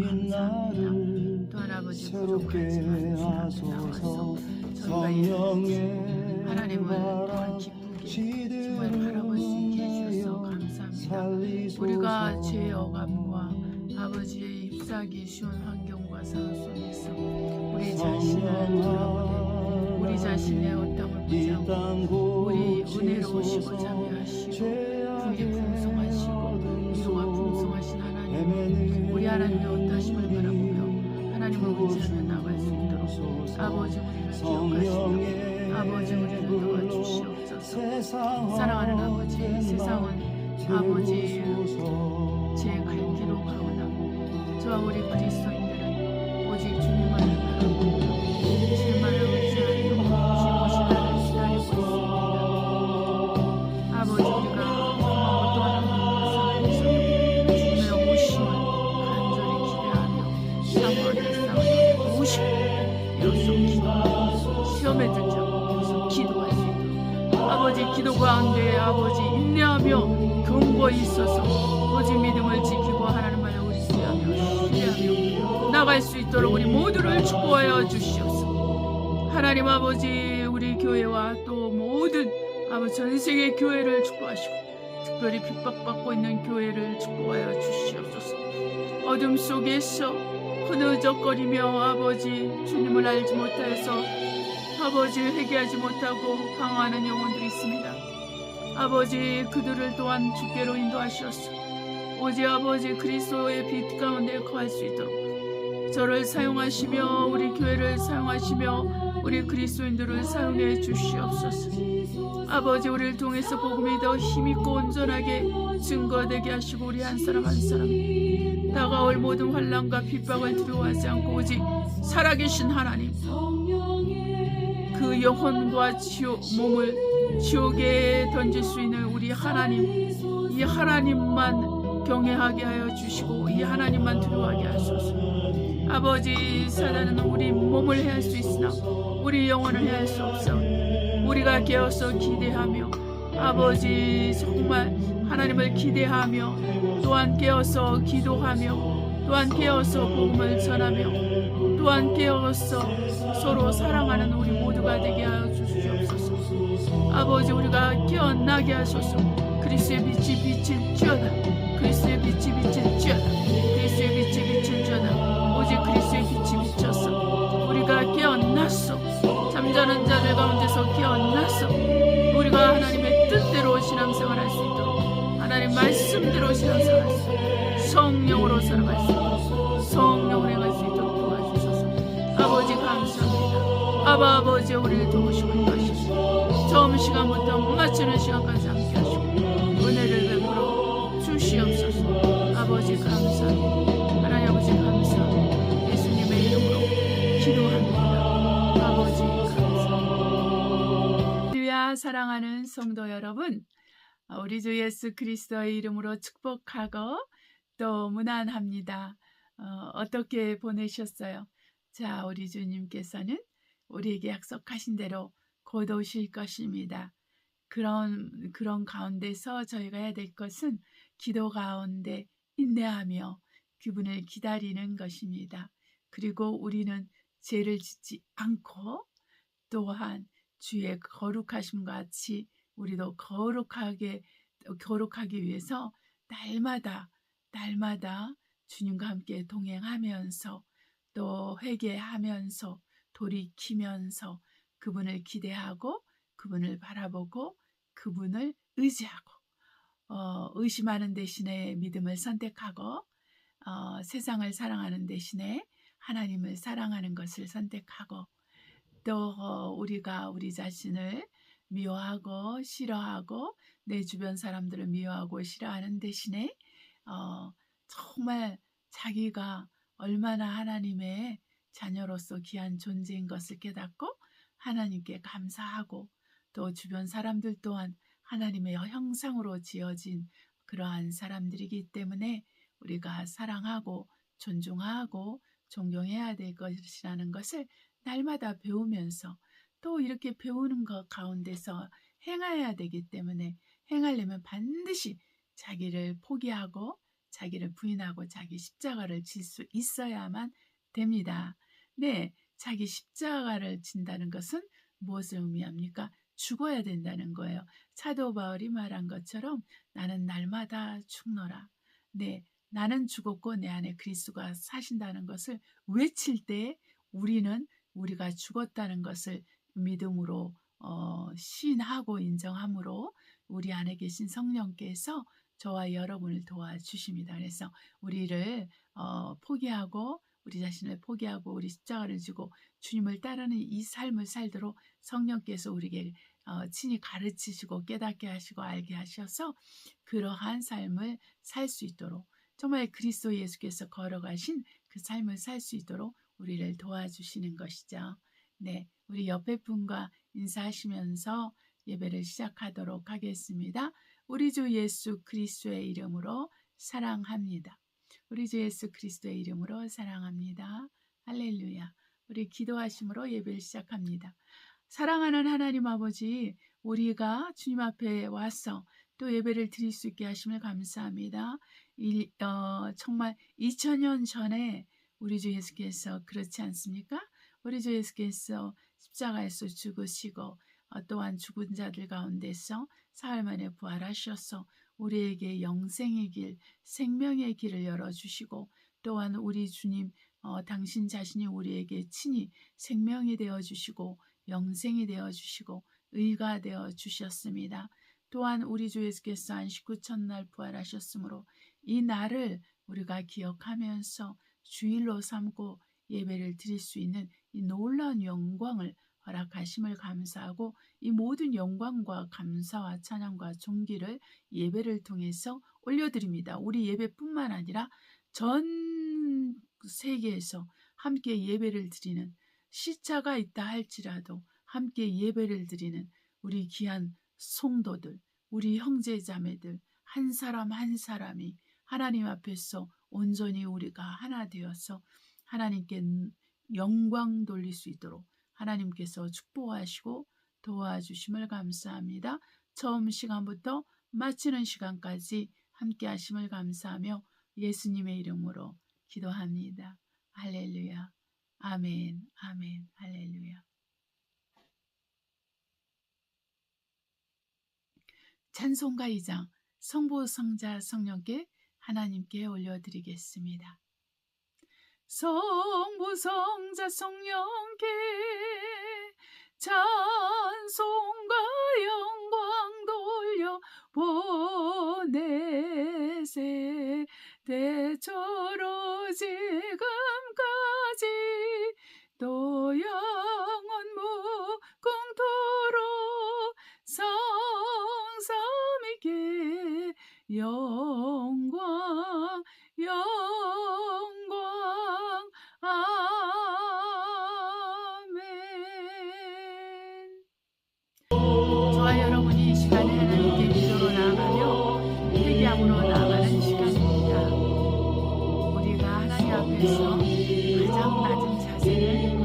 감사합니다. 또한 아버지 부족하지만 주 앞에 나와서 저희가 이루어진 하나님을 또한 기쁘게 정말 바라볼 수 있게 해주셔서 감사합니다. 우리가 죄의 어감과 아버지의 잎사귀 쉬운 환경과 상황 속에서 우리 자신을 돌아보되 우리 자신의 어떠함을 보지 않고 우리 은혜로우시고 자비하시고 부귀 풍성하시고 위로가 풍성하신 하나님, 우리 하나님의 어떠하심을 바라보며 하나님을 의지하며 나갈 수 있도록 아버지 우리를 기억하시며 아버지 우리를 도와주시옵소서. 사랑하는 아버지, 세상은 아버지 제 갈 길로 가오나 저와 우리 그리스도인들은 오직 주님만을 바라보며 주님만을 의지하며 주님 오신 날을 기다리고 있습니다. 아버지 우리가 어떠한 환경과 상황에서도 주님의 오심을 간절히 기대하며 사모하는 싸움에 오심을 비로소 기도하고 시험에 들지 않고 비로소 기도할 수 있도록 아버지 기도 가운데 아버지 인내하며 견고히 있어서 오직 믿음을 지키고 하나님만을 의지하며 신뢰하며 나갈 수 있도록 우리 모두를 축복하여 주시옵소서. 하나님 아버지 우리 교회와 또 모든 아버지 전 세계 교회를 축복하시고 특별히 핍박받고 있는 교회를 축복하여 주시옵소서. 어둠 속에서 흐느적거리며 아버지 주님을 알지 못하여서 아버지 회개하지 못하고 방황하는 영혼들이 있습니다. 아버지 그들을 또한 주께로 인도하시옵소서. 오직 아버지 그리스도의 빛 가운데 거할 수 있도록 저를 사용하시며 우리 교회를 사용하시며 우리 그리스도인들을 사용해 주시옵소서. 아버지 우리를 통해서 복음이 더 힘있고 온전하게 증거되게 하시고 우리 한 사람 한 사람 다가올 모든 환난과 핍박을 두려워하지 않고 오직 살아계신 하나님 그 영혼과 몸을 지옥에 던질 수 있는 우리 하나님 이 하나님만 경외하게 하여 주시고 이 하나님만 두려워하게 하소서. 아버지 사단은 우리 몸을 해할 수 있으나 우리 영혼을 해할 수 없사오니 우리가 깨어서 기대하며 아버지 정말 하나님을 기대하며 또한 깨어서 기도하며 또한 깨어서 복음을 전하며 또한 깨어서 서로 사랑하는 우리 모두가 되게 하여 주시옵소서. 아버지 우리가 깨어나게 하소서. 그리스도의 빛이 비칠지어다. 그리스도의 빛이 비칠지어다. 그리스도의 빛이 비칠지어다. 오직 그리스도의 빛이 비쳤어. 우리가 깨어났어. 잠자는 자들 가운데서 깨어났어. 우리가 하나님의 뜻대로 신앙생활할 수 있도록 하나님 말씀대로 신앙생활할 수 있도록 성령으로 살아갈 수 있도록 성령으로 행할 수 있도록 도와주셔서 아버지 감사합니다. 아버지 우리를 도우시고 인도하시고 처음 시간부터 마치는 시간까지 함께 하시고 은혜를 베풀어 주시옵소서. 아버지 감사합니다. 하나님 아버지 감사합니다. 예수님의 이름으로 기도합니다. 아버지 감사합니다. 주야 사랑하는 성도 여러분, 우리 주 예수 그리스도의 이름으로 축복하고 또 문안합니다. 어떻게 보내셨어요? 자, 우리 주님께서는 우리에게 약속하신 대로 곧 오실 것입니다. 그런 가운데서 저희가 해야 될 것은 기도 가운데 인내하며 그분을 기다리는 것입니다. 그리고 우리는 죄를 짓지 않고 또한 주의 거룩하심과 같이 우리도 거룩하기 위해서 날마다 주님과 함께 동행하면서 또 회개하면서 돌이키면서 그분을 기대하고 그분을 바라보고 그분을 의지하고 의심하는 대신에 믿음을 선택하고 세상을 사랑하는 대신에 하나님을 사랑하는 것을 선택하고 또 우리가 우리 자신을 미워하고 싫어하고 내 주변 사람들을 미워하고 싫어하는 대신에 정말 자기가 얼마나 하나님의 자녀로서 귀한 존재인 것을 깨닫고 하나님께 감사하고 또 주변 사람들 또한 하나님의 형상으로 지어진 그러한 사람들이기 때문에 우리가 사랑하고 존중하고 존경해야 될 것이라는 것을 날마다 배우면서 또 이렇게 배우는 것 가운데서 행해야 되기 때문에 행하려면 반드시 자기를 포기하고 자기를 부인하고 자기 십자가를 질 수 있어야만 됩니다. 네, 자기 십자가를 진다는 것은 무엇을 의미합니까? 죽어야 된다는 거예요. 사도 바울이 말한 것처럼 나는 날마다 죽노라. 네, 나는 죽었고 내 안에 그리스도가 사신다는 것을 외칠 때 우리는 우리가 죽었다는 것을 믿음으로 시인하고 인정함으로 우리 안에 계신 성령께서 저와 여러분을 도와주십니다. 그래서 우리를 포기하고 우리 자신을 포기하고 우리 십자가를 지고 주님을 따르는 이 삶을 살도록 성령께서 우리에게 친히 가르치시고 깨닫게 하시고 알게 하셔서 그러한 삶을 살 수 있도록 정말 그리스도 예수께서 걸어가신 그 삶을 살 수 있도록 우리를 도와주시는 것이죠. 네, 우리 옆에 분과 인사하시면서 예배를 시작하도록 하겠습니다. 우리 주 예수 그리스도의 이름으로 사랑합니다. 우리 주 예수 그리스도의 이름으로 사랑합니다. 할렐루야. 우리 기도하심으로 예배를 시작합니다. 사랑하는 하나님 아버지, 우리가 주님 앞에 와서 또 예배를 드릴 수 있게 하심을 감사합니다. 정말 2000년 전에 우리 주 예수께서 그렇지 않습니까? 우리 주 예수께서 십자가에서 죽으시고 또한 죽은 자들 가운데서 사흘 만에 부활하셔서 우리에게 영생의 길, 생명의 길을 열어주시고 또한 우리 주님 당신 자신이 우리에게 친히 생명이 되어주시고 영생이 되어주시고 의가 되어주셨습니다. 또한 우리 주 예수께서 안식 후 첫날 부활하셨으므로 이 날을 우리가 기억하면서 주일로 삼고 예배를 드릴 수 있는 이 놀라운 영광을 허락하심을 감사하고 이 모든 영광과 감사와 찬양과 존귀를 예배를 통해서 올려드립니다. 우리 예배뿐만 아니라 전 세계에서 함께 예배를 드리는 시차가 있다 할지라도 함께 예배를 드리는 우리 귀한 성도들, 우리 형제자매들 한 사람 한 사람이 하나님 앞에서 온전히 우리가 하나 되어서 하나님께 영광 돌릴 수 있도록 하나님께서 축복하시고 도와주심을 감사합니다. 처음 시간부터 마치는 시간까지 함께 하심을 감사하며 예수님의 이름으로 기도합니다. 할렐루야. 아멘. 아멘. 할렐루야. 찬송가 2장 성부 성자 성령께 하나님께 올려드리겠습니다. 성부 성자 성령께 찬송과 영광 돌려 보내세 대처로 지금까지 또 영원 무궁토록 성삼위께 영광 영광 아멘. 저와 여러분이 이 시간에 하나님께 기도로 나아가며 회개함으로 나아가는 시간입니다. 우리가 하나님 앞에서 가장 낮은 자세를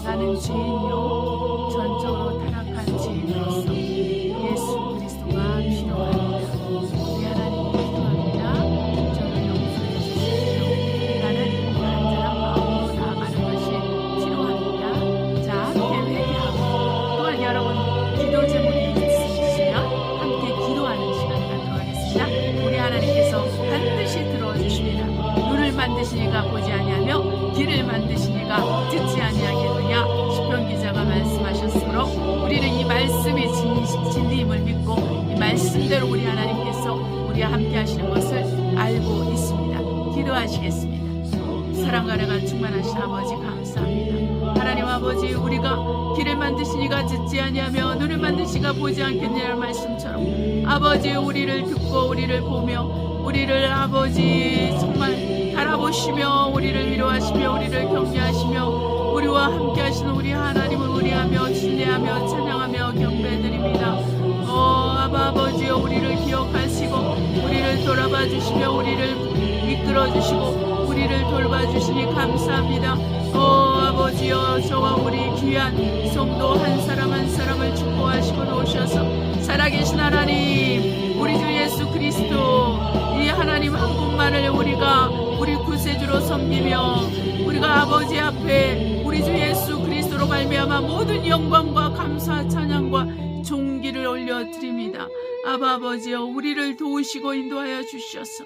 나는 죄인요 전적으로 타락한 죄인으로서 예수 그리스도가 필요합니다. 우리 하나님께 기도합니다. 저를 용서해 주십시오. 나는 간절한 마음으로 나아가는 것이 필요합니다. 자, 함께 회개하고 또한 여러분 기도 제목이 있으시면 함께 기도하는 시간 갖도록 하겠습니다. 우리 하나님께서 반드시 들어주십니다. 눈을 만드시니가 보지 아니하며 귀를 만드시니가 듣지 아니하겠느냐. 시편 기자가 말씀하셨으므로 우리는 이 말씀이 진리임을 믿고 이 말씀대로 우리 하나님께서 우리와 함께 하시는 것을 알고 있습니다. 기도하시겠습니다. 사랑과 은혜가 충만하신 아버지 감사합니다. 하나님 아버지, 우리가 귀를 만드시니가 듣지 아니하며 눈을 만드시니가 보지 않겠느냐는 말씀처럼 아버지, 우리를 듣고 우리를 보며 우리를 아버지 정말 바라보시며 우리를 위로하시며 우리를 격려하시며 우리와 함께 하시는 우리 하나님을 의뢰하며 신뢰하며 찬양하며 경배드립니다. 아버지여, 우리를 기억하시고 우리를 돌아봐 주시며 우리를 이끌어 주시고 우리를 돌봐 주시니 감사합니다. 아버지여, 저와 우리 귀한 성도 한 사람 한 사람을 축복하시고 놓으셔서 살아계신 하나님, 우리 주 예수 그리스도 이 하나님 한 분만을 우리가 우리 구세주로 섬기며 우리가 아버지 앞에 우리 주 예수 그리스도로 말미암아 모든 영광과 감사 찬양과 존귀를 올려드립니다. 아버지여, 우리를 도우시고 인도하여 주셔서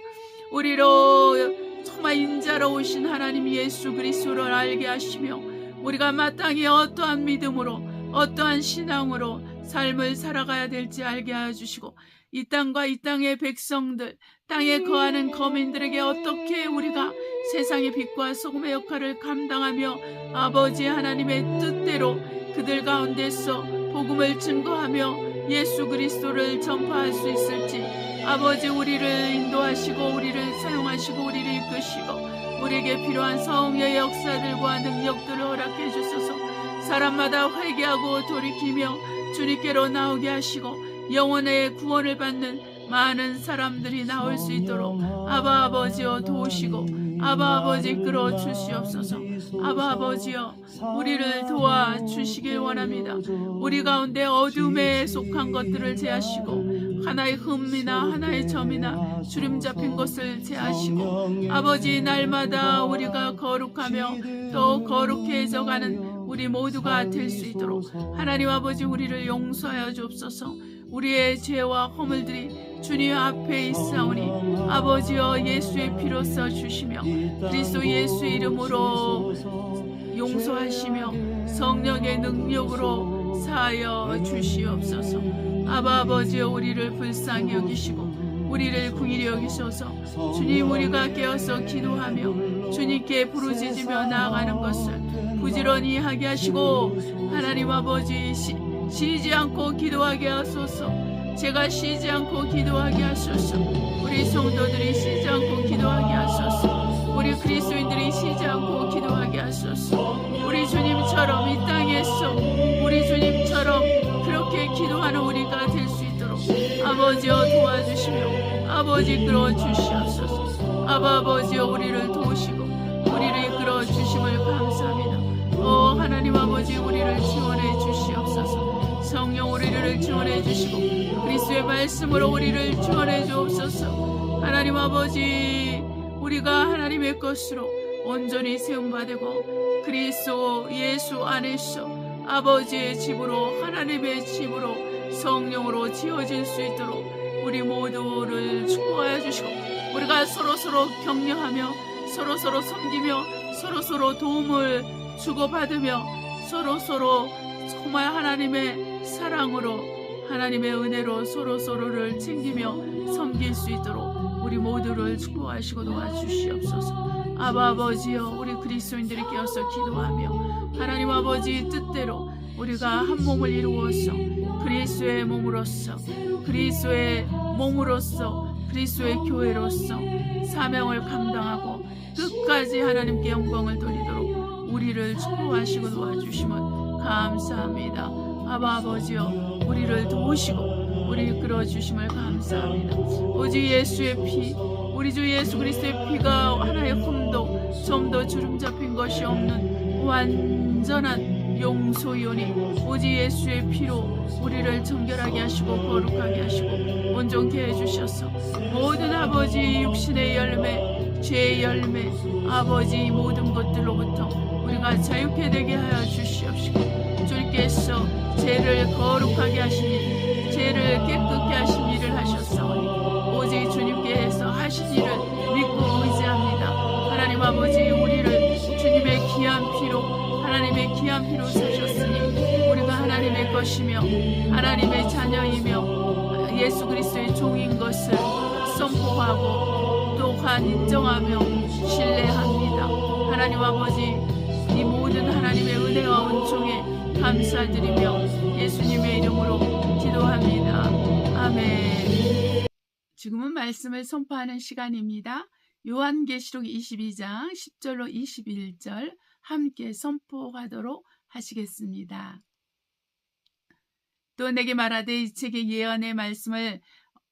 우리로 정말 인자로 오신 하나님 예수 그리스도를 알게 하시며 우리가 마땅히 어떠한 믿음으로 어떠한 신앙으로 삶을 살아가야 될지 알게 하여 주시고 이 땅과 이 땅의 백성들, 땅에 거하는 거민들에게 어떻게 우리가 세상의 빛과 소금의 역할을 감당하며 아버지 하나님의 뜻대로 그들 가운데서 복음을 증거하며 예수 그리스도를 전파할 수 있을지 아버지 우리를 인도하시고 우리를 사용하시고 우리를 이끄시고 우리에게 필요한 성령의 역사들과 능력들을 허락해 주소서. 사람마다 회개하고 돌이키며 주님께로 나오게 하시고 영혼의 구원을 받는 많은 사람들이 나올 수 있도록 아버지여 도우시고 아버지 이끌어 주시옵소서. 아버지여 우리를 도와주시길 원합니다. 우리 가운데 어둠에 속한 것들을 제하시고 하나의 흠이나 하나의 점이나 주름 잡힌 것을 제하시고 아버지 날마다 우리가 거룩하며 더 거룩해져 가는 우리 모두가 될 수 있도록 하나님 아버지 우리를 용서하여 주옵소서. 우리의 죄와 허물들이 주님 앞에 있사오니 아버지여 예수의 피로 써주시며 그리스도 예수의 이름으로 용서하시며 성령의 능력으로 사하여 주시옵소서. 아버지여 우리를 불쌍히 여기시고 우리를 긍휼히 여기소서. 주님, 우리가 깨어서 기도하며 주님께 부르짖으며 나아가는 것을 부지런히 하게 하시고 하나님 아버지 쉬지 않고 기도하게 하소서. 제가 쉬지 않고 기도하게 하소서. 우리 성도들이 쉬지 않고 기도하게 하소서. 우리 그리스도인들이 쉬지 않고 기도하게 하소서. 우리 주님처럼 이 땅에서 우리 주님처럼 그렇게 기도하는 우리가 될 수 있도록 아버지여 도와주시며 아버지 이끌어 주시옵소서. 아버지여 우리를 도우시고 우리를 이끌어 주심을 감사합니다. 하나님 아버지 우리를 지원해 주시옵소서. 성령 우리를 지원해 주시고 그리스도의 말씀으로 우리를 지원해 주옵소서. 하나님 아버지 우리가 하나님의 것으로 온전히 세움받고 그리스도 예수 안에서 아버지의 집으로 하나님의 집으로 성령으로 지어질 수 있도록 우리 모두를 축복하여 주시고 우리가 서로서로 격려하며 서로서로 섬기며 서로서로 도움을 주고받으며 서로서로 정말 하나님의 사랑으로 하나님의 은혜로 서로서로를 챙기며 섬길 수 있도록 우리 모두를 축복하시고 도와주시옵소서. 아버지여 우리 그리스도인들이 깨어서 기도하며 하나님 아버지 뜻대로 우리가 한 몸을 이루어서 그리스도의 몸으로서 그리스도의 몸으로서 그리스도의 교회로서 사명을 감당하고 끝까지 하나님께 영광을 돌리도록 우리를 축복하시고 도와주시면 감사합니다. 아버지여 우리를 도우시고 우리를 이끌어 주심을 감사합니다. 오직 예수의 피 우리 주 예수 그리스도의 피가 하나의 흠도 점도 주름 잡힌 것이 없는 완전한 용소이오니 오직 예수의 피로 우리를 정결하게 하시고 거룩하게 하시고 온전케 해주셔서 모든 아버지 육신의 열매 죄의 열매 아버지 모든 것들로부터 우리가 자유케 되게 하여 주시옵시고 주께서 죄를 거룩하게 하시니 죄를 깨끗게 하신 일을 하셨사오니 오직 주님께서 하신 일을 믿고 의지합니다. 하나님 아버지 우리를 주님의 귀한 피로 하나님의 귀한 피로 사셨으니 우리가 하나님의 것이며 하나님의 자녀이며 예수 그리스도의 종인 것을 선포하고 또한 인정하며 신뢰합니다. 하나님 아버지 이 모든 하나님의 은혜와 은총에 감사드리며 예수님의 이름으로 기도합니다. 아멘. 지금은 말씀을 선포하는 시간입니다. 요한계시록 22장 10절로 21절 함께 선포하도록 하시겠습니다. 또 내게 말하되 이 책의 예언의 말씀을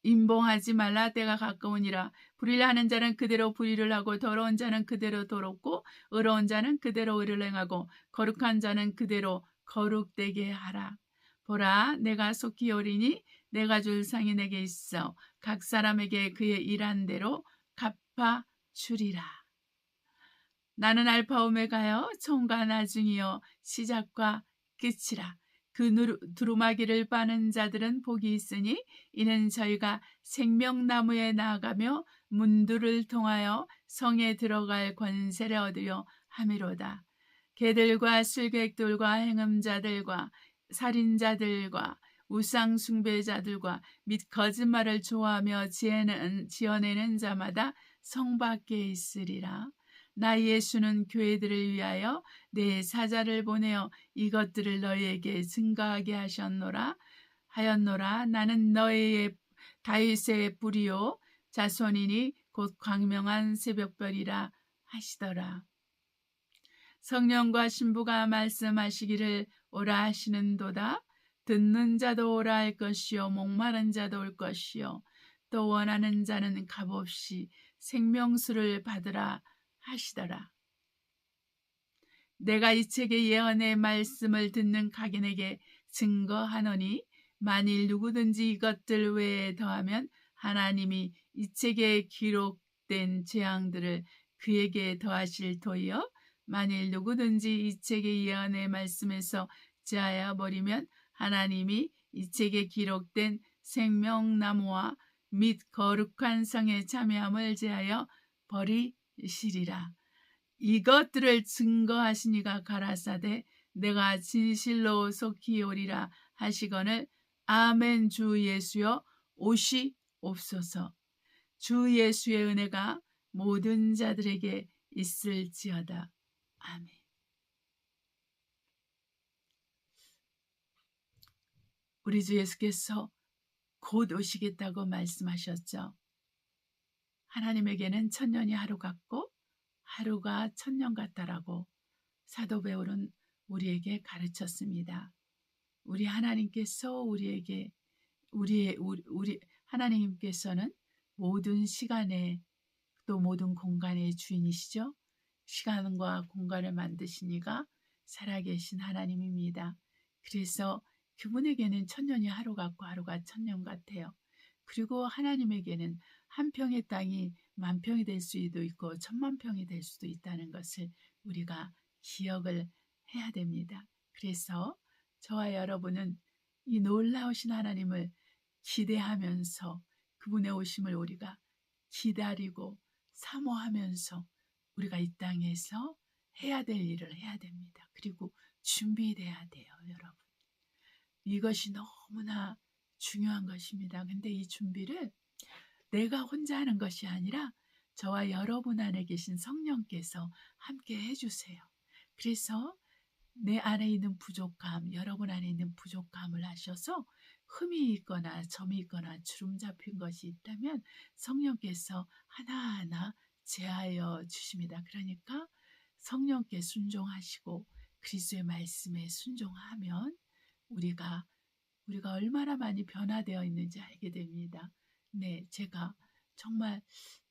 임봉하지 말라. 때가 가까우니라. 불의를 하는 자는 그대로 불의를 하고 더러운 자는 그대로 더럽고 의로운 자는 그대로 의를 행하고 거룩한 자는 그대로 거룩되게 하라. 보라, 내가 속히 오리니 내가 줄 상이 내게 있어 각 사람에게 그의 일한 대로 갚아 주리라. 나는 알파 오메가여 처음과 나중이요 시작과 끝이라. 그 두루마기를 빠는 자들은 복이 있으니 이는 저희가 생명나무에 나아가며 문들을 통하여 성에 들어갈 권세를 얻으려 함이로다. 개들과 술객들과 행음자들과 살인자들과 우상 숭배자들과 및 거짓말을 좋아하며 지어내는 자마다 성 밖에 있으리라. 나 예수는 교회들을 위하여 내 사자를 보내어 이것들을 너희에게 증거하게 하였노라. 나는 너희의 다윗의 뿌리요 자손이니 곧 광명한 새벽별이라 하시더라. 성령과 신부가 말씀하시기를 오라 하시는도다. 듣는 자도 오라 할 것이요 목마른 자도 올 것이요 또 원하는 자는 값없이 생명수를 받으라 하시더라. 내가 이 책의 예언의 말씀을 듣는 각인에게 증거하노니 만일 누구든지 이것들 외에 더하면 하나님이 이 책에 기록된 재앙들을 그에게 더하실 터이요 만일 누구든지 이 책의 예언의 말씀에서 제하여 버리면 하나님이 이 책에 기록된 생명나무와 및 거룩한 성의 참여함을 제하여 버리시리라. 이것들을 증거하시니가 가라사대 내가 진실로 속히 오리라 하시거늘 아멘. 주 예수여 오시옵소서. 주 예수의 은혜가 모든 자들에게 있을지어다. 아멘. 우리 주 예수께서 곧 오시겠다고 말씀하셨죠. 하나님에게는 천년이 하루 같고 하루가 천년 같다라고 사도 바울은 우리에게 가르쳤습니다. 우리 하나님께서 우리에게 우리 하나님께서는 모든 시간에 또 모든 공간의 주인이시죠. 시간과 공간을 만드시니가 살아계신 하나님입니다. 그래서 그분에게는 천년이 하루 같고 하루가 천년 같아요. 그리고 하나님에게는 한 평의 땅이 만 평이 될 수도 있고 천만 평이 될 수도 있다는 것을 우리가 기억을 해야 됩니다. 그래서 저와 여러분은 이 놀라우신 하나님을 기대하면서 그분의 오심을 우리가 기다리고 사모하면서 우리가 이 땅에서 해야 될 일을 해야 됩니다. 그리고 준비돼야 돼요, 여러분. 이것이 너무나 중요한 것입니다. 근데 이 준비를 내가 혼자 하는 것이 아니라 저와 여러분 안에 계신 성령께서 함께 해주세요. 그래서 내 안에 있는 부족함, 여러분 안에 있는 부족함을 하셔서 흠이 있거나 점이 있거나 주름 잡힌 것이 있다면 성령께서 하나하나 제하여 주십니다. 그러니까 성령께 순종하시고 그리스도의 말씀에 순종하면 우리가 얼마나 많이 변화되어 있는지 알게 됩니다. 네, 제가 정말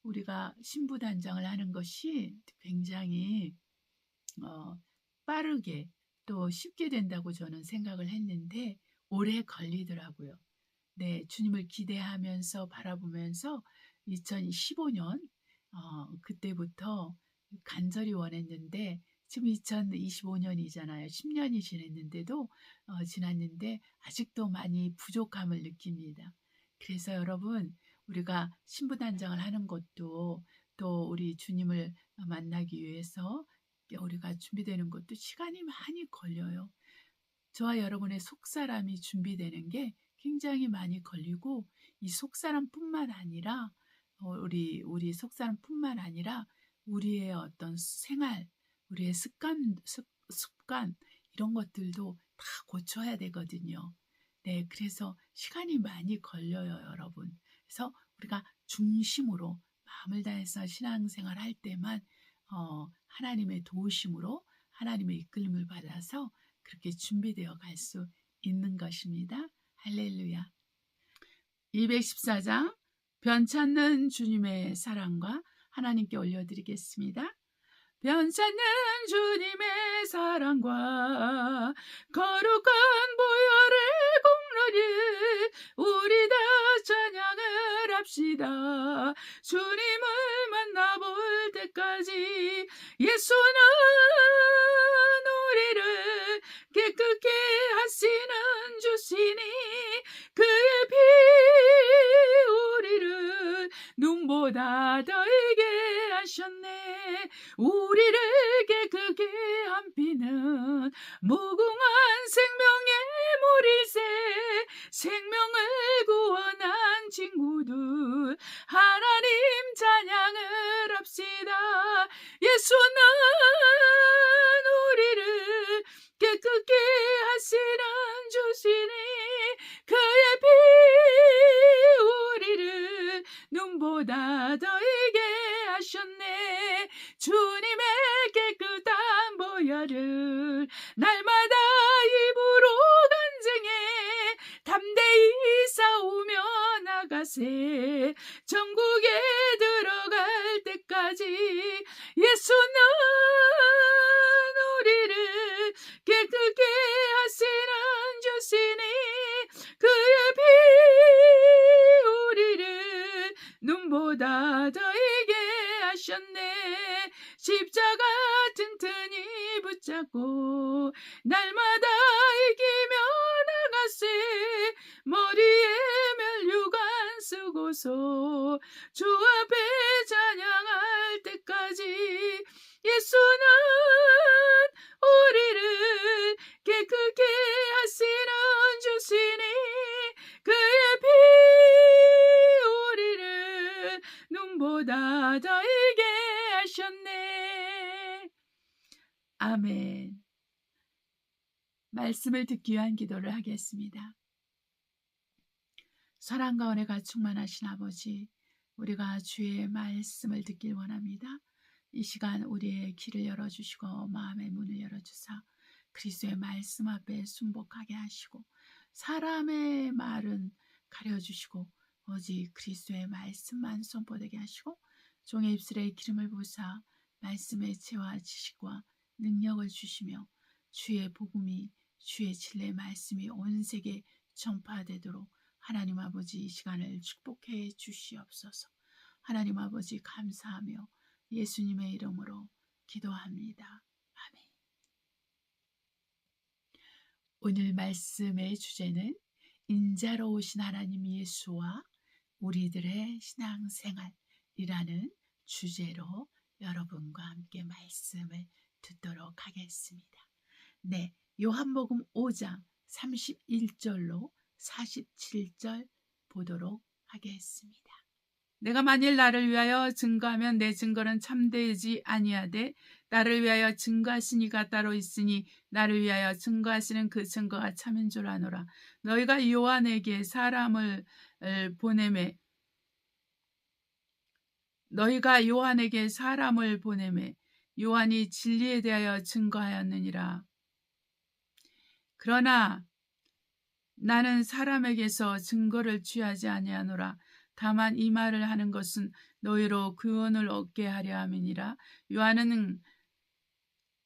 우리가 신부단장을 하는 것이 굉장히 빠르게 또 쉽게 된다고 저는 생각을 했는데 오래 걸리더라고요. 네, 주님을 기대하면서 바라보면서 2015년 그때부터 간절히 원했는데 지금 2025년이잖아요. 10년이 지났는데 아직도 많이 부족함을 느낍니다. 그래서 여러분 우리가 신부단장을 하는 것도 또 우리 주님을 만나기 위해서 우리가 준비되는 것도 시간이 많이 걸려요. 저와 여러분의 속사람이 준비되는 게 굉장히 많이 걸리고 이 속사람뿐만 아니라 우리 속사람뿐만 아니라 우리의 어떤 생활, 우리의 습관 이런 것들도 다 고쳐야 되거든요. 네, 그래서 시간이 많이 걸려요, 여러분. 그래서 우리가 중심으로 마음을 다해서 신앙생활 할 때만 하나님의 도우심으로 하나님의 이끌림을 받아서 그렇게 준비되어 갈 수 있는 것입니다. 할렐루야. 214장 변찮는 주님의 사랑과 하나님께 올려드리겠습니다. 변찮는 주님의 사랑과 거룩한 보혈의 우리 다 찬양을 합시다. 주님을 만나볼 때까지 예수는 우리를 깨끗게 하시는 주시니 그의 피 우리를 눈보다 더하게 하셨네. 우리를 깨끗게 한 피는 무궁한 생명의 물일세. 생명을 구원한 친구들 하나님 찬양을 합시다. 예수는 우리를 깨끗게 하시는 주시니 그의 피 우리를 눈보다 더하게 하셨네. 주님의 깨끗한 보혈을 날마다 입으로 간증해 담대히 싸우며 나가세. 천국에 들어갈 때까지 예수는 우리를 깨끗게 하시는 주시니 그의 피 우리를 눈보다 더하게 하셨네. 십자가 튼튼히 붙잡고 날마다 이기며 나가세. 머리에 면류관 쓰고서 주 앞에 찬양할 때까지 예수는 우리를 깨끗게 하시는 주시니 그의 피 우리를 눈보다 더하게 하셨네. 아멘. 말씀을 듣기 위한 기도를 하겠습니다. 사랑과 은혜가 충만하신 아버지, 우리가 주의 말씀을 듣길 원합니다. 이 시간 우리의 귀를 열어주시고 마음의 문을 열어주사 그리스도의 말씀 앞에 순복하게 하시고 사람의 말은 가려주시고 오직 그리스도의 말씀만 선포되게 하시고 종의 입술에 기름을 부으사 말씀의 지혜와 지식과 능력을 주시며 주의 복음이 주의 진리의 말씀이 온 세계에 전파되도록 하나님 아버지 이 시간을 축복해 주시옵소서. 하나님 아버지 감사하며 예수님의 이름으로 기도합니다. 아멘. 오늘 말씀의 주제는 인자로우신 하나님 예수와 우리들의 신앙생활이라는 주제로 여러분과 함께 말씀을 듣도록 하겠습니다. 네, 요한복음 5장 31절로 47절 보도록 하겠습니다. 내가 만일 나를 위하여 증거하면 내 증거는 참되지 아니하되 나를 위하여 증거하신 이가 따로 있으니 나를 위하여 증거하시는 그 증거가 참인 줄 아노라. 너희가 요한에게 사람을 보내매 요한이 진리에 대하여 증거하였느니라. 그러나 나는 사람에게서 증거를 취하지 아니하노라. 다만 이 말을 하는 것은 너희로 구원을 얻게 하려 함이니라. 요한은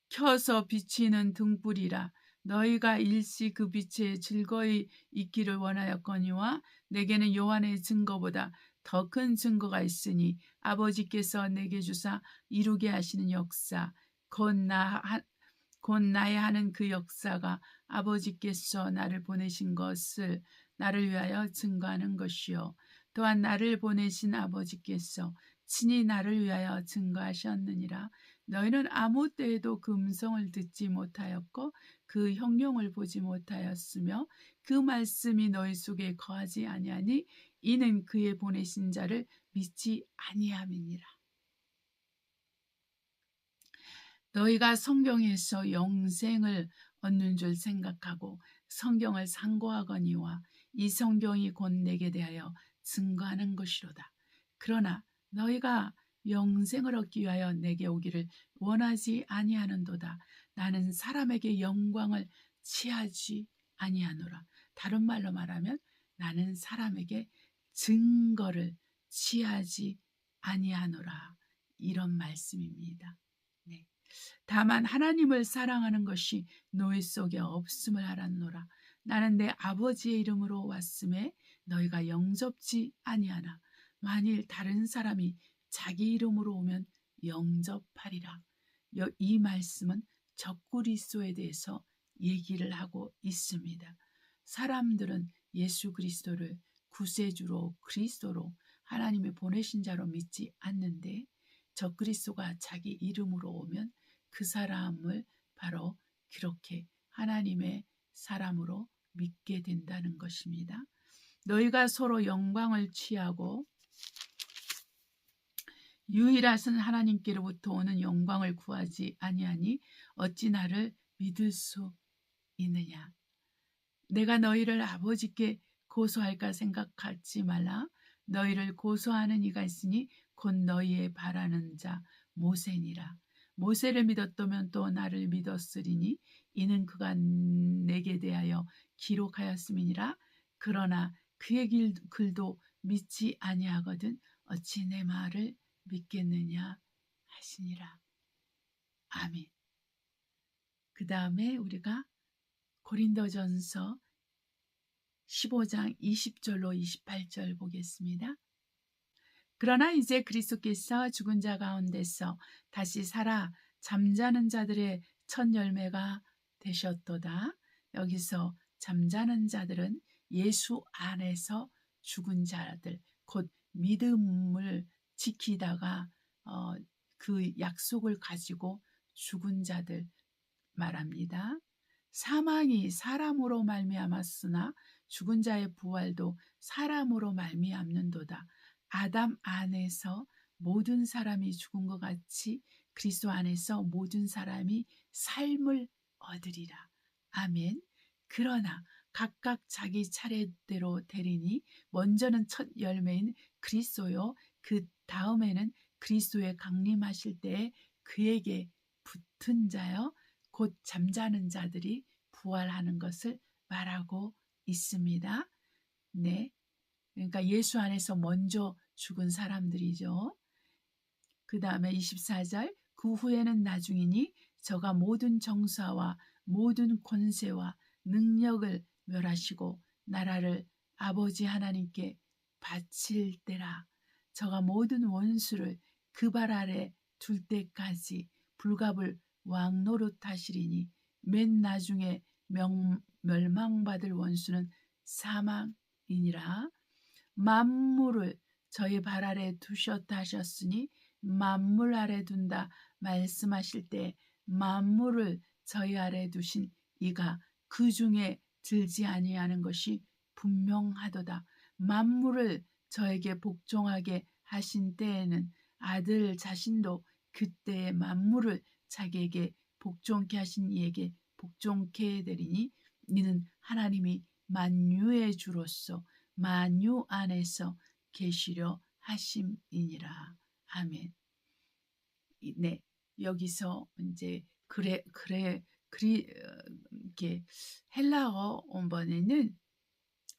켜서 비치는 등불이라. 너희가 일시 그 빛에 즐거이 있기를 원하였거니와 내게는 요한의 증거보다 더 큰 증거가 있으니 아버지께서 내게 주사 이루게 하시는 역사 곧 나의 하는 그 역사가 아버지께서 나를 보내신 것을 나를 위하여 증거하는 것이요 또한 나를 보내신 아버지께서 친히 나를 위하여 증거하셨느니라. 너희는 아무 때에도 그 음성을 듣지 못하였고 그 형용을 보지 못하였으며 그 말씀이 너희 속에 거하지 아니하니 이는 그의 보내신 자를 믿지 아니함이니라. 너희가 성경에서 영생을 얻는 줄 생각하고 성경을 상고하거니와 이 성경이 곧 내게 대하여 증거하는 것이로다. 그러나 너희가 영생을 얻기 위하여 내게 오기를 원하지 아니하는도다. 나는 사람에게 영광을 취하지 아니하노라. 다른 말로 말하면 나는 사람에게 증거를 취하지 아니하노라. 이런 말씀입니다. 네. 다만 하나님을 사랑하는 것이 너희 속에 없음을 알았노라. 나는 내 아버지의 이름으로 왔음에 너희가 영접지 아니하나 만일 다른 사람이 자기 이름으로 오면 영접하리라. 이 말씀은 적그리스도에 대해서 얘기를 하고 있습니다. 사람들은 예수 그리스도를 구세주로 그리스도로 하나님의 보내신 자로 믿지 않는데 적그리스도가 자기 이름으로 오면 그 사람을 바로 그렇게 하나님의 사람으로 믿게 된다는 것입니다. 너희가 서로 영광을 취하고 유일하신 하나님께로부터 오는 영광을 구하지 아니하니 어찌 나를 믿을 수 있느냐. 내가 너희를 아버지께 고소할까 생각하지 말라. 너희를 고소하는 이가 있으니 곧 너희의 바라는 자 모세니라. 모세를 믿었다면 또 나를 믿었으리니 이는 그가 내게 대하여 기록하였음이니라. 그러나 그의 글도 믿지 아니하거든 어찌 내 말을 믿겠느냐 하시니라. 아멘. 그 다음에 우리가 고린도전서 15장 20절로 28절 보겠습니다. 그러나 이제 그리스도께서 죽은 자 가운데서 다시 살아 잠자는 자들의 첫 열매가 되셨도다. 여기서 잠자는 자들은 예수 안에서 죽은 자들, 곧 믿음을 지키다가 그 약속을 가지고 죽은 자들 말합니다. 사망이 사람으로 말미암았으나 죽은 자의 부활도 사람으로 말미암는도다. 아담 안에서 모든 사람이 죽은 것 같이 그리스도 안에서 모든 사람이 삶을 얻으리라. 아멘. 그러나 각각 자기 차례대로 되리니 먼저는 첫 열매인 그리스도요. 그 다음에는 그리스도의 강림하실 때에 그에게 붙은 자요. 곧 잠자는 자들이 부활하는 것을 말하고 있습니다. 네. 그러니까 예수 안에서 먼저 죽은 사람들이죠. 그 다음에 24절 그 후에는 나중이니 저가 모든 정사와 모든 권세와 능력을 멸하시고 나라를 아버지 하나님께 바칠 때라. 저가 모든 원수를 그 발 아래 둘 때까지 불갑을 왕노릇하시리니 맨 나중에 멸망받을 원수는 사망이니라. 만물을 저희 발 아래 두셨다 하셨으니 만물 아래 둔다 말씀하실 때 만물을 저희 아래 두신 이가 그 중에 들지 아니하는 것이 분명하도다. 만물을 저에게 복종하게 하신 때에는 아들 자신도 그때의 만물을 자기에게 복종케 하신 이에게 복종케 되리니 이는 하나님이 만유의 주로서 만유 안에서 계시려 하심이니라. 아멘. 네, 여기서 이제 이렇게 헬라어 원본에는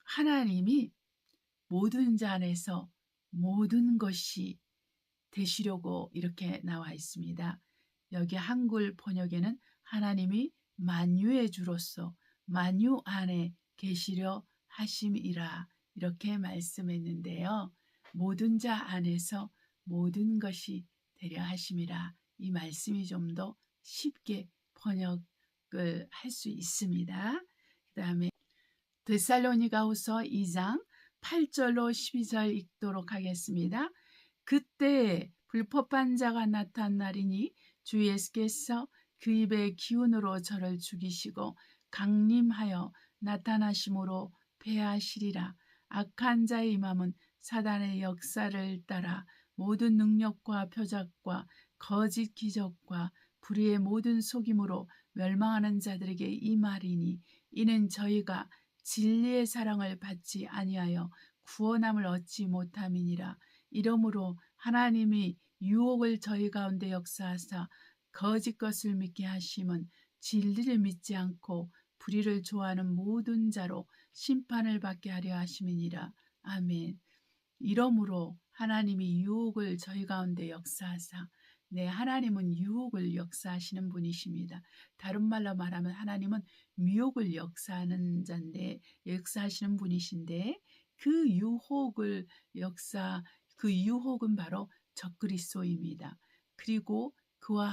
하나님이 모든 자 안에서 모든 것이 되시려고 이렇게 나와 있습니다. 여기 한글 번역에는 하나님이 만유의 주로서 만유 안에 계시려 하심이라 이렇게 말씀했는데요. 모든 자 안에서 모든 것이 되려 하심이라 이 말씀이 좀 더 쉽게 번역을 할 수 있습니다. 그 다음에 데살로니가후서 2장 8절로 12절 읽도록 하겠습니다. 그때 불법한 자가 나타나리니 주 예수께서 그 입의 기운으로 저를 죽이시고 강림하여 나타나심으로 패하시리라. 악한 자의 임함은 사단의 역사를 따라 모든 능력과 표적과 거짓 기적과 불의의 모든 속임으로 멸망하는 자들에게 임하리니 이는 저희가 진리의 사랑을 받지 아니하여 구원함을 얻지 못함이니라. 이러므로 하나님이 유혹을 저희 가운데 역사하사 거짓 것을 믿게 하심은 진리를 믿지 않고 불의를 좋아하는 모든 자로 심판을 받게 하려 하심이니라. 아멘. 이러므로 하나님이 유혹을 저희 가운데 역사하사 네, 하나님은 유혹을 역사하시는 분이십니다. 다른 말로 말하면 하나님은 미혹을 역사하시는 분이신데 그 유혹은 바로 적그리스도입니다. 그리고 그와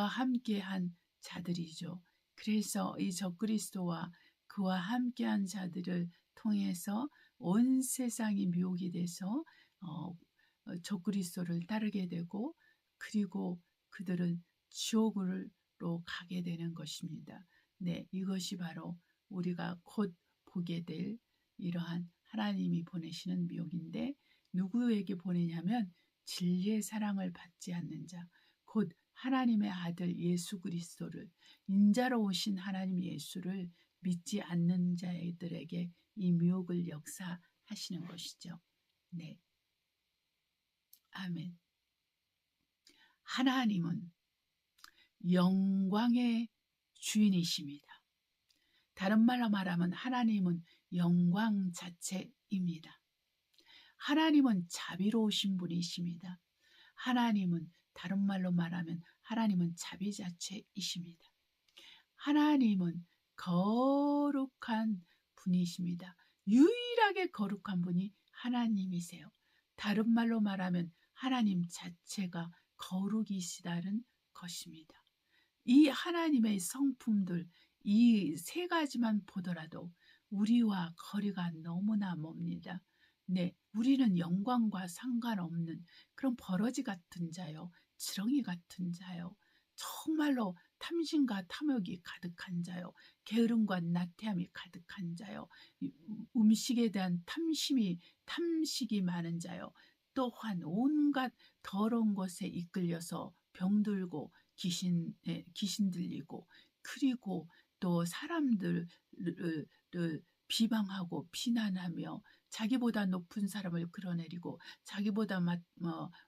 함께한 자들이죠. 그래서 이 적그리스도와 그와 함께한 자들을 통해서 온 세상이 미혹이 돼서 적그리스도를 따르게 되고 그리고 그들은 지옥으로 가게 되는 것입니다. 네, 이것이 바로 우리가 곧 보게 될 이러한 하나님이 보내시는 미혹인데 누구에게 보내냐면 진리의 사랑을 받지 않는 자, 곧 하나님의 아들 예수 그리스도를 인자로 오신 하나님 예수를 믿지 않는 자들에게 이 미혹을 역사하시는 것이죠. 네. 아멘. 하나님은 영광의 주인이십니다. 다른 말로 말하면 하나님은 영광 자체입니다. 하나님은 자비로우신 분이십니다. 하나님은 다른 말로 말하면 하나님은 자비 자체이십니다. 하나님은 거룩한 분이십니다. 유일하게 거룩한 분이 하나님이세요. 다른 말로 말하면 하나님 자체가 거룩이시다는 것입니다. 이 하나님의 성품들, 이 세 가지만 보더라도 우리와 거리가 너무나 멉니다. 네, 우리는 영광과 상관없는 그런 버러지 같은 자요, 지렁이 같은 자요, 정말로 탐심과 탐욕이 가득한 자요, 게으름과 나태함이 가득한 자요, 음식에 대한 탐식이 많은 자요, 또한 온갖 더러운 것에 이끌려서 병들고 귀신 들리고 그리고 또 사람들을 비방하고 비난하며 자기보다 높은 사람을 끌어내리고 자기보다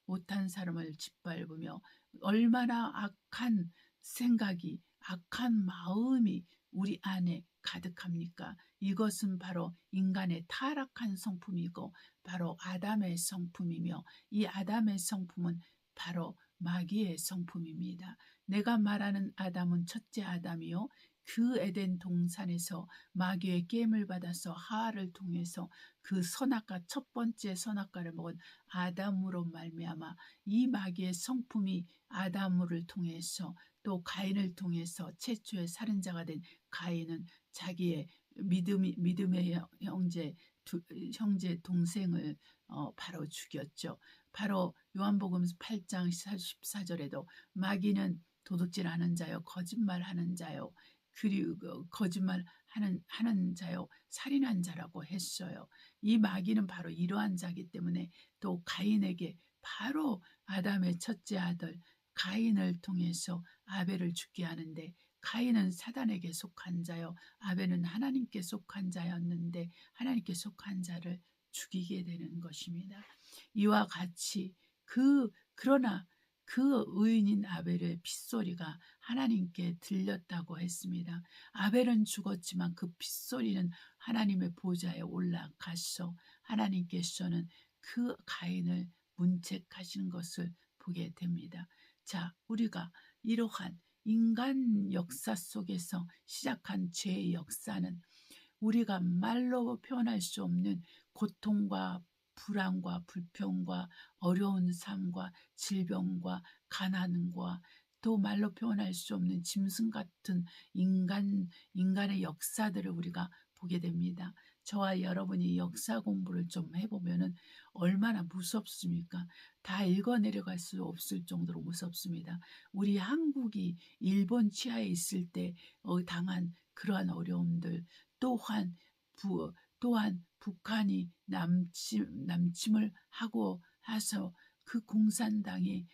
못한 사람을 짓밟으며 얼마나 악한 생각이 악한 마음이 우리 안에 가득합니까? 이것은 바로 인간의 타락한 성품이고 바로 아담의 성품이며 이 아담의 성품은 바로 마귀의 성품입니다. 내가 말하는 아담은 첫째 아담이요. 그 에덴 동산에서 마귀의 게임을 받아서 하와를 통해서 그 선악과 첫 번째 선악과를 먹은 아담으로 말미암아 이 마귀의 성품이 아담을 통해서 또 가인을 통해서 최초의 살인자가 된 가인은 자기의 믿음의 형제 동생을 바로 죽였죠. 바로 요한복음 8장 14절에도 마귀는 도둑질하는 자요, 거짓말하는 자요, 그리고 거짓말하는 자요, 살인한 자라고 했어요. 이 마귀는 바로 이러한 자기 때문에 또 가인에게 바로 아담의 첫째 아들 가인을 통해서 아벨을 죽게 하는데 가인은 사단에게 속한 자요, 아벨은 하나님께 속한 자였는데 하나님께 속한 자를 죽이게 되는 것입니다. 이와 같이 그러나 그 의인인 아벨의 핏소리가 하나님께 들렸다고 했습니다. 아벨은 죽었지만 그 핏소리는 하나님의 보좌에 올라가서 하나님께서는 그 가인을 문책하시는 것을 보게 됩니다. 자, 우리가 이러한 인간 역사 속에서 시작한 죄의 역사는 우리가 말로 표현할 수 없는 고통과 불안과 불평과 어려운 삶과 질병과 가난과 또 말로 표현할 수 없는 짐승 같은 인간의 역사들을 우리가 보게 됩니다. 저와 여러분이 역사 공부를 좀 해보면은 얼마나 무섭습니까? 다 읽어내려갈 수 없을 정도로 무섭습니다. 우리 한국이 일본 치하에 있을 때 당한 그러한 어려움들, 또한 북한이 남침을 하고 해서 그 공산당이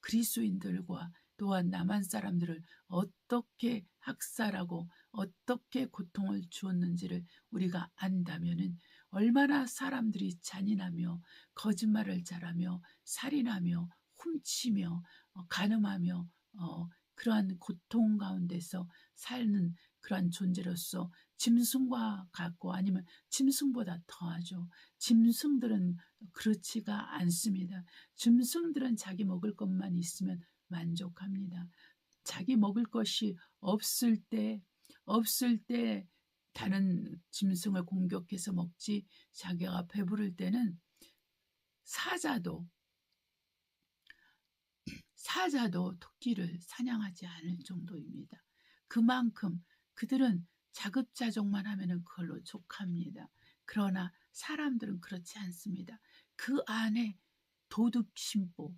그리스도인들과 또한 남한 사람들을 어떻게 학살하고 어떻게 고통을 주었는지를 우리가 안다면은 얼마나 사람들이 잔인하며 거짓말을 잘하며 살인하며 훔치며 간음하며 그러한 고통 가운데서 사는 그러한 존재로서 짐승과 같고 아니면 짐승보다 더하죠. 짐승들은 그렇지가 않습니다. 짐승들은 자기 먹을 것만 있으면 만족합니다. 자기 먹을 것이 없을 때 다른 짐승을 공격해서 먹지, 자기가 배부를 때는 사자도 토끼를 사냥하지 않을 정도입니다. 그만큼 그들은 자급자족만 하면은 그걸로 족합니다. 그러나 사람들은 그렇지 않습니다. 그 안에 도둑심보,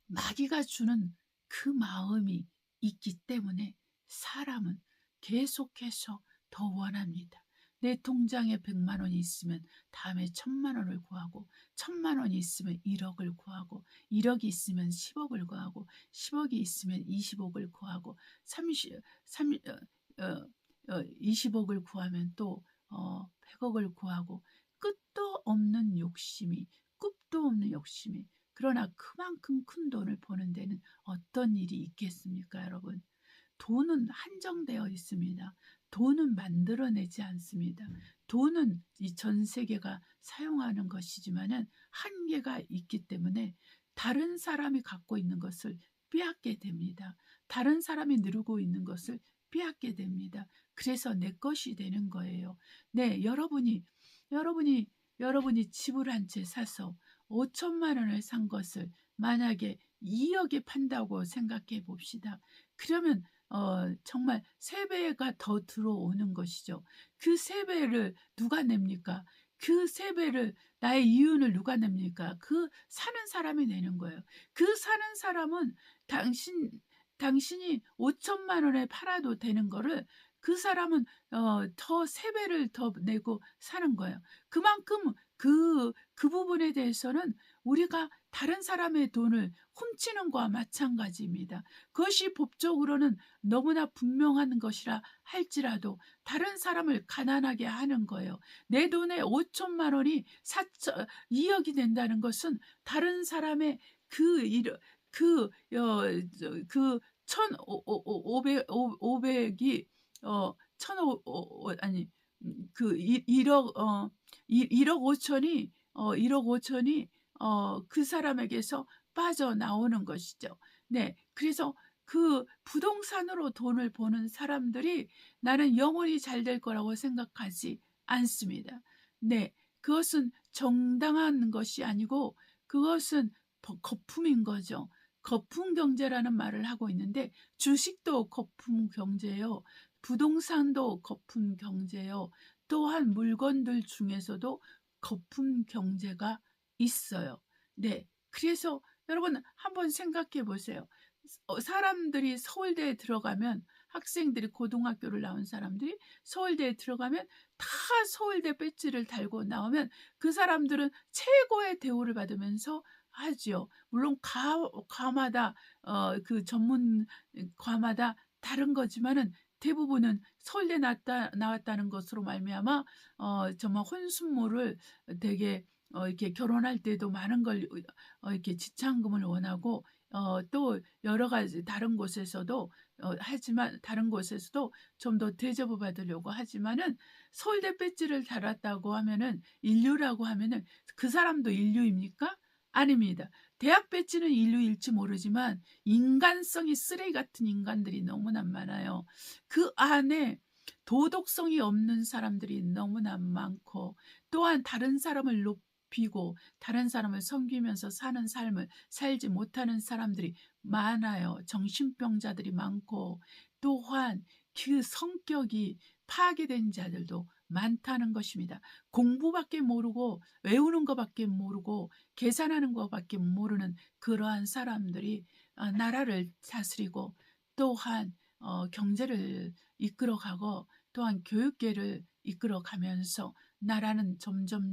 마귀가 주는 그 마음이 있기 때문에 사람은 계속해서 더 원합니다. 내 통장에 100만 원이 있으면 다음에 1000만 원을 구하고, 1000만 원이 있으면 1억을 구하고, 1억이 있으면 10억을 구하고, 10억이 있으면 20억을 구하고, 20억을 구하면 또 100억을 구하고, 끝도 없는 욕심이, 그러나 그만큼 큰 돈을 버는 데는 어떤 일이 있겠습니까, 여러분? 돈은 한정되어 있습니다. 돈은 만들어내지 않습니다. 돈은 이 전 세계가 사용하는 것이지만은 한계가 있기 때문에 다른 사람이 갖고 있는 것을 빼앗게 됩니다. 다른 사람이 누리고 있는 것을 빼앗게 됩니다. 그래서 내 것이 되는 거예요. 네, 여러분이 집을 한 채 사서 5천만 원을 산 것을 만약에 2억에 판다고 생각해 봅시다. 그러면 정말 3배가 더 들어오는 것이죠. 그 3배를 누가 냅니까? 그 3배를 나의 이윤을 누가 냅니까? 그 사는 사람이 내는 거예요. 그 사는 사람은 당신이 5천만 원에 팔아도 되는 거를 그 사람은 더 3배를 더 내고 사는 거예요. 그만큼 그 부분에 대해서는 우리가 다른 사람의 돈을 훔치는 거와 마찬가지입니다. 그것이 법적으로는 너무나 분명한 것이라 할지라도 다른 사람을 가난하게 하는 거예요. 내 돈에 5천만 원이 2억이 된다는 것은 다른 사람의 그 1,500이 1억 5천이 1억 5천이 그 사람에게서 빠져나오는 것이죠. 네, 그래서 그 부동산으로 돈을 버는 사람들이 나는 영원히 잘 될 거라고 생각하지 않습니다. 네, 그것은 정당한 것이 아니고 그것은 거품인 거죠. 거품 경제라는 말을 하고 있는데 주식도 거품 경제요. 부동산도 거품 경제요. 또한 물건들 중에서도 거품 경제가 있어요. 네, 그래서 여러분 한번 생각해 보세요. 사람들이 서울대에 들어가면 학생들이 고등학교를 나온 사람들이 서울대에 들어가면 다 서울대 배지를 달고 나오면 그 사람들은 최고의 대우를 받으면서 하지요. 물론 과마다 그 전문 과마다 다른 거지만은 대부분은 서울대 나왔다는 것으로 말미암아 정말 혼수모를 되게 이렇게 결혼할 때도 많은 걸 이렇게 지참금을 원하고 또 여러 가지 다른 곳에서도 하지만 다른 곳에서도 좀 더 대접을 받으려고 하지만은 서울대 배지를 달았다고 하면은 인류라고 하면은 그 사람도 인류입니까? 아닙니다. 대학 배지는 인류일지 모르지만 인간성이 쓰레기 같은 인간들이 너무나 많아요. 그 안에 도덕성이 없는 사람들이 너무나 많고 또한 다른 사람을 높이고 다른 사람을 섬기면서 사는 삶을 살지 못하는 사람들이 많아요. 정신병자들이 많고 또한 그 성격이 파괴된 자들도 많다는 것입니다. 공부밖에 모르고 외우는 것밖에 모르고 계산하는 것밖에 모르는 그러한 사람들이 나라를 다스리고 또한 경제를 이끌어가고 또한 교육계를 이끌어가면서 나라는 점점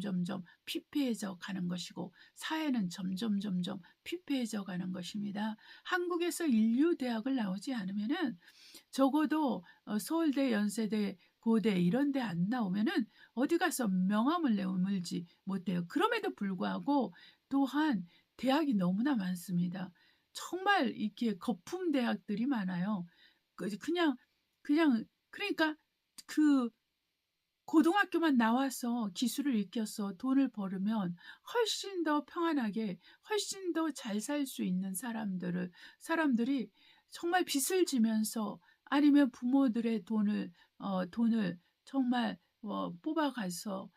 피폐해져 가는 것이고 사회는 점점 피폐해져 가는 것입니다. 한국에서 인류대학을 나오지 않으면은 적어도 서울대, 연세대, 고대 이런 데 안 나오면은 어디 가서 명함을 내밀지 못해요. 그럼에도 불구하고 또한 대학이 너무나 많습니다. 정말 이렇게 거품 대학들이 많아요. 그냥 그러니까 그 고등학교만 나와서 기술을 익혀서 돈을 벌으면 훨씬 더 평안하게 훨씬 더 잘 살 수 있는 사람들이 정말 빚을 지면서 아니면 부모들의 돈을 정말 뽑아가서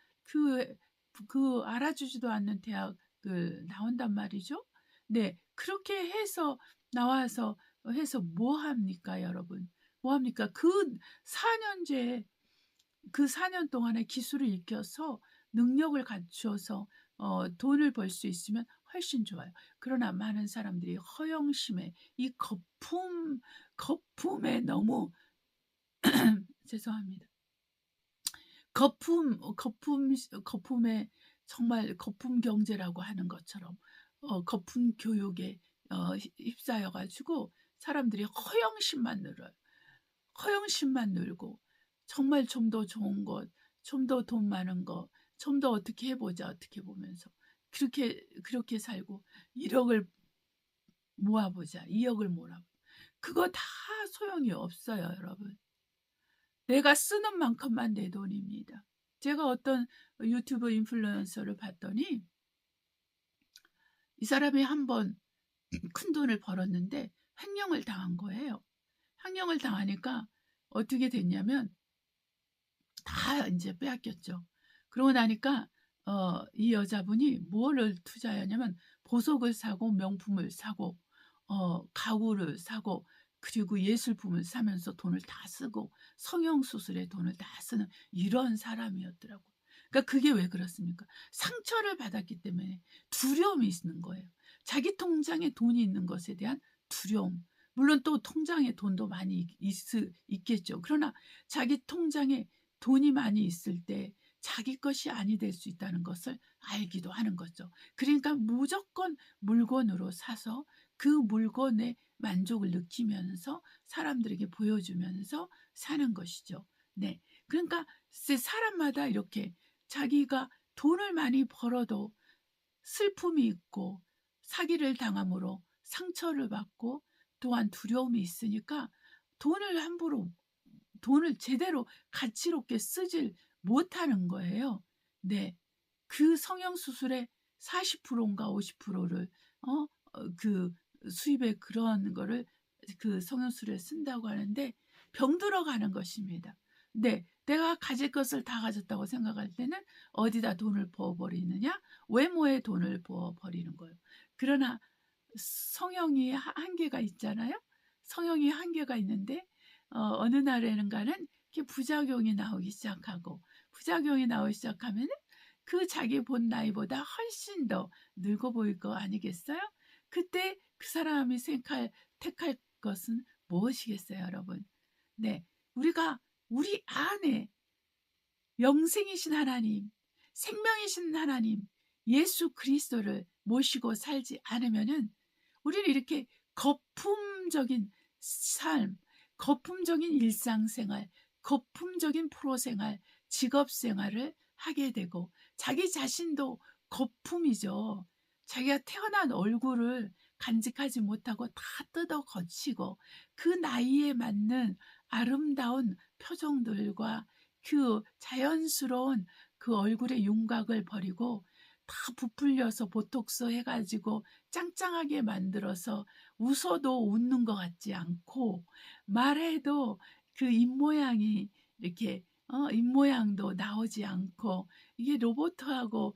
그 알아주지도 않는 대학을 나온단 말이죠. 네, 그렇게 해서 나와서 해서 뭐 합니까, 여러분? 뭐 합니까? 그 4년 동안에 기술을 익혀서 능력을 갖추어서 돈을 벌 수 있으면 훨씬 좋아요. 그러나 많은 사람들이 허영심에 이 거품에 너무 죄송합니다. 거품에 정말 거품 경제라고 하는 것처럼 거품 교육에 휩싸여 가지고 사람들이 허영심만 늘어요. 허영심만 늘고 정말 좀 더 좋은 것, 좀 더 돈 많은 거, 좀 더 어떻게 해보자 어떻게 보면서 그렇게 살고 1억을 모아보자, 2억을 모아보자. 그거 다 소용이 없어요, 여러분. 내가 쓰는 만큼만 내 돈입니다. 제가 어떤 유튜브 인플루언서를 봤더니 이 사람이 한번 큰 돈을 벌었는데 횡령을 당한 거예요. 횡령을 당하니까 어떻게 됐냐면 다 이제 빼앗겼죠. 그러고 나니까 이 여자분이 뭐를 투자하냐면 보석을 사고 명품을 사고 가구를 사고 그리고 예술품을 사면서 돈을 다 쓰고 성형수술에 돈을 다 쓰는 이런 사람이었더라고요. 그러니까 그게 왜 그렇습니까? 상처를 받았기 때문에 두려움이 있는 거예요. 자기 통장에 돈이 있는 것에 대한 두려움. 물론 또 통장에 돈도 많이 있겠죠. 그러나 자기 통장에 돈이 많이 있을 때 자기 것이 아니 될 수 있다는 것을 알기도 하는 거죠. 그러니까 무조건 물건으로 사서 그 물건에 만족을 느끼면서 사람들에게 보여주면서 사는 것이죠. 네. 그러니까 사람마다 이렇게 자기가 돈을 많이 벌어도 슬픔이 있고 사기를 당함으로 상처를 받고 또한 두려움이 있으니까 돈을 제대로 가치롭게 쓰질 못하는 거예요. 네. 그 성형수술의 40%인가 50%를 그 수입의 그런 거를 그 성형수술에 쓴다고 하는데 병들어 가는 것입니다. 네. 내가 가질 것을 다 가졌다고 생각할 때는 어디다 돈을 부어버리느냐? 외모에 돈을 부어버리는 거예요. 그러나 성형이 한계가 있잖아요. 성형이 한계가 있는데 어느 날에는가는 이렇게 부작용이 나오기 시작하면 그 자기 본 나이보다 훨씬 더 늙어 보일 거 아니겠어요? 그때 그 사람이 택할 것은 무엇이겠어요, 여러분? 네, 우리 안에 영생이신 하나님, 생명이신 하나님, 예수 그리스도를 모시고 살지 않으면은 우리는 이렇게 거품적인 삶, 거품적인 일상생활, 거품적인 프로생활, 직업생활을 하게 되고 자기 자신도 거품이죠. 자기가 태어난 얼굴을 간직하지 못하고 다 뜯어 거치고 그 나이에 맞는 아름다운 표정들과 그 자연스러운 그 얼굴의 윤곽을 버리고 다 부풀려서 보톡스 해가지고 짱짱하게 만들어서 웃어도 웃는 것 같지 않고 말해도 그 입모양이 이렇게 입모양도 나오지 않고 이게 로봇하고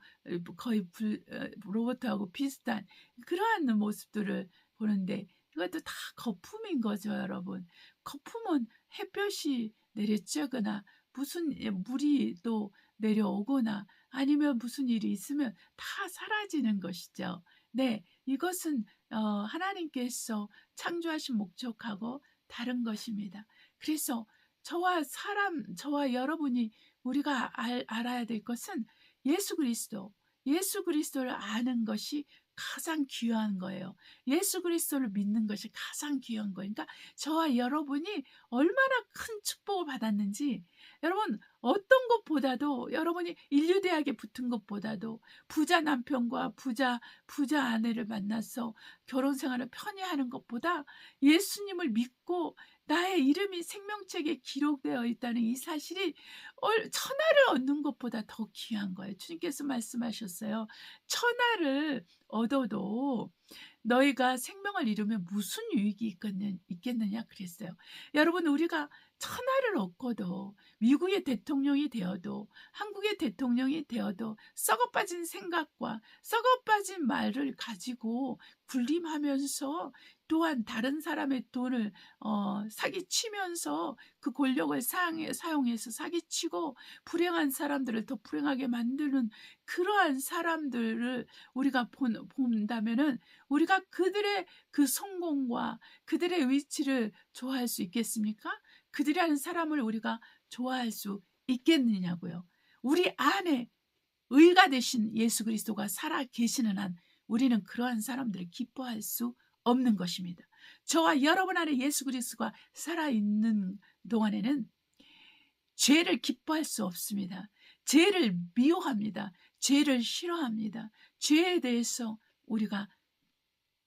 비슷한 그러한 모습들을 보는데 이것도 다 거품인 거죠, 여러분. 거품은 햇볕이 내리쬐거나 무슨 물이 또 내려오거나 아니면 무슨 일이 있으면 다 사라지는 것이죠. 네, 이것은 하나님께서 창조하신 목적하고 다른 것입니다. 그래서 저와 여러분이 우리가 알아야 될 것은 예수 그리스도를 아는 것이 가장 귀한 거예요. 예수 그리스도를 믿는 것이 가장 귀한 거예요. 그러니까 저와 여러분이 얼마나 큰 축복을 받았는지 여러분 어떤 것보다도 여러분이 인류대학에 붙은 것보다도 부자 남편과 부자 아내를 만나서 결혼 생활을 편히 하는 것보다 예수님을 믿고 나의 이름이 생명책에 기록되어 있다는 이 사실이 천하를 얻는 것보다 더 귀한 거예요. 주님께서 말씀하셨어요. 천하를 얻어도 너희가 생명을 잃으면 무슨 유익이 있겠느냐 그랬어요. 여러분, 우리가 천하를 얻고도 미국의 대통령이 되어도 한국의 대통령이 되어도 썩어빠진 생각과 썩어빠진 말을 가지고 군림하면서 또한 다른 사람의 돈을 사기치면서 그 권력을 사용해서 사기치고 불행한 사람들을 더 불행하게 만드는 그러한 사람들을 우리가 본다면은 우리가 그들의 그 성공과 그들의 위치를 좋아할 수 있겠습니까? 그들이라는 사람을 우리가 좋아할 수 있겠느냐고요. 우리 안에 의가 되신 예수 그리스도가 살아 계시는 한 우리는 그러한 사람들을 기뻐할 수 없는 것입니다. 저와 여러분 안에 예수 그리스도가 살아있는 동안에는 죄를 기뻐할 수 없습니다. 죄를 미워합니다. 죄를 싫어합니다. 죄에 대해서 우리가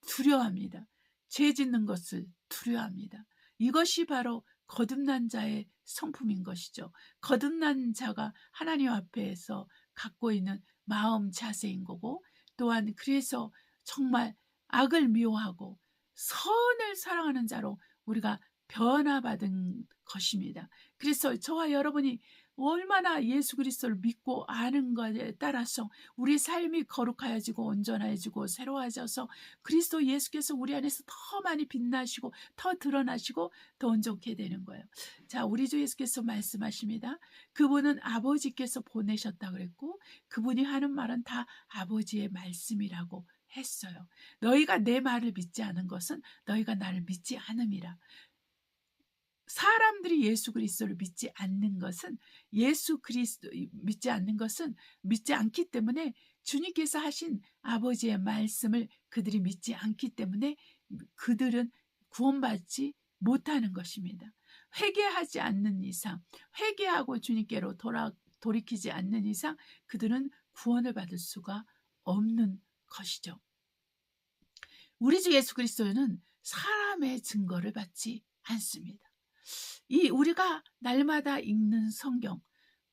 두려워합니다. 죄 짓는 것을 두려워합니다. 이것이 바로 거듭난 자의 성품인 것이죠. 거듭난 자가 하나님 앞에서 갖고 있는 마음 자세인 거고, 또한 그래서 정말 악을 미워하고 선을 사랑하는 자로 우리가 변화받은 것입니다. 그래서 저와 여러분이 얼마나 예수 그리스도를 믿고 아는 것에 따라서 우리 삶이 거룩해지고 온전해지고 새로워져서 그리스도 예수께서 우리 안에서 더 많이 빛나시고 더 드러나시고 더 온전케 되는 거예요. 자, 우리 주 예수께서 말씀하십니다. 그분은 아버지께서 보내셨다 그랬고 그분이 하는 말은 다 아버지의 말씀이라고 했어요. 너희가 내 말을 믿지 않은 것은 너희가 나를 믿지 않음이라. 사람들이 예수 그리스도를 믿지 않는 것은 믿지 않기 때문에 주님께서 하신 아버지의 말씀을 그들이 믿지 않기 때문에 그들은 구원받지 못하는 것입니다. 회개하지 않는 이상, 회개하고 주님께로 돌이키지 않는 이상 그들은 구원을 받을 수가 없는 것이죠. 우리 주 예수 그리스도는 사람의 증거를 받지 않습니다. 우리가 날마다 읽는 성경,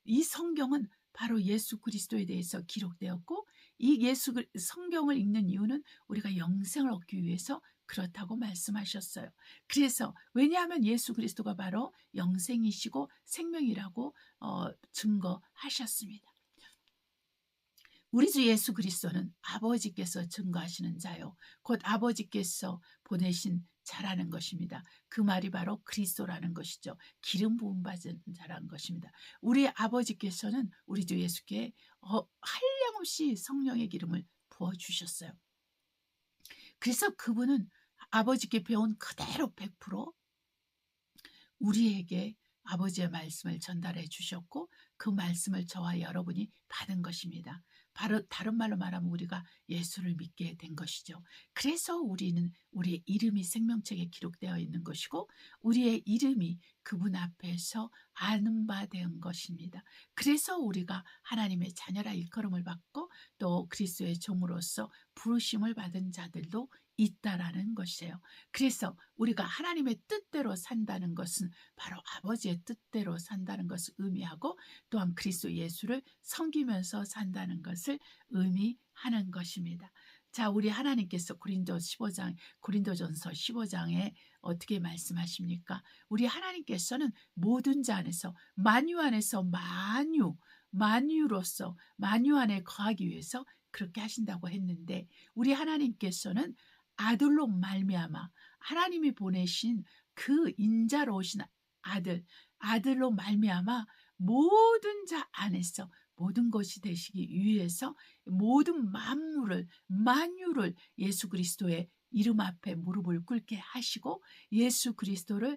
이 성경은 바로 예수 그리스도에 대해서 기록되었고 이 성경을 읽는 이유는 우리가 영생을 얻기 위해서 그렇다고 말씀하셨어요. 그래서 왜냐하면 예수 그리스도가 바로 영생이시고 생명이라고 증거하셨습니다. 우리 주 예수 그리스도는 아버지께서 증거하시는 자요, 곧 아버지께서 보내신 자라는 것입니다. 그 말이 바로 그리스도라는 것이죠. 기름 부음 받은 자라는 것입니다. 우리 아버지께서는 우리 주 예수께 한량없이 성령의 기름을 부어주셨어요. 그래서 그분은 아버지께 배운 그대로 100% 우리에게 아버지의 말씀을 전달해 주셨고 그 말씀을 저와 여러분이 받은 것입니다. 바로 다른 말로 말하면 우리가 예수를 믿게 된 것이죠. 그래서 우리의 이름이 생명책에 기록되어 있는 것이고 우리의 이름이 그분 앞에서 아는 바 된 것입니다. 그래서 우리가 하나님의 자녀라 일컬음을 받고 또 그리스도의 종으로서 부르심을 받은 자들도 있다라는 것이에요. 그래서 우리가 하나님의 뜻대로 산다는 것은 바로 아버지의 뜻대로 산다는 것을 의미하고 또한 그리스도 예수를 섬기면서 산다는 것을 의미하는 것입니다. 자, 우리 하나님께서 고린도전서 15장에 어떻게 말씀하십니까? 우리 하나님께서는 모든 자 안에서 만유 안에서 만유로서 만유 안에 거하기 위해서 그렇게 하신다고 했는데 우리 하나님께서는 아들로 말미암아 하나님이 보내신 그 인자로 오신 아들로 말미암아 모든 자 안에서 모든 것이 되시기 위해서 모든 만유를 예수 그리스도의 이름 앞에 무릎을 꿇게 하시고 예수 그리스도를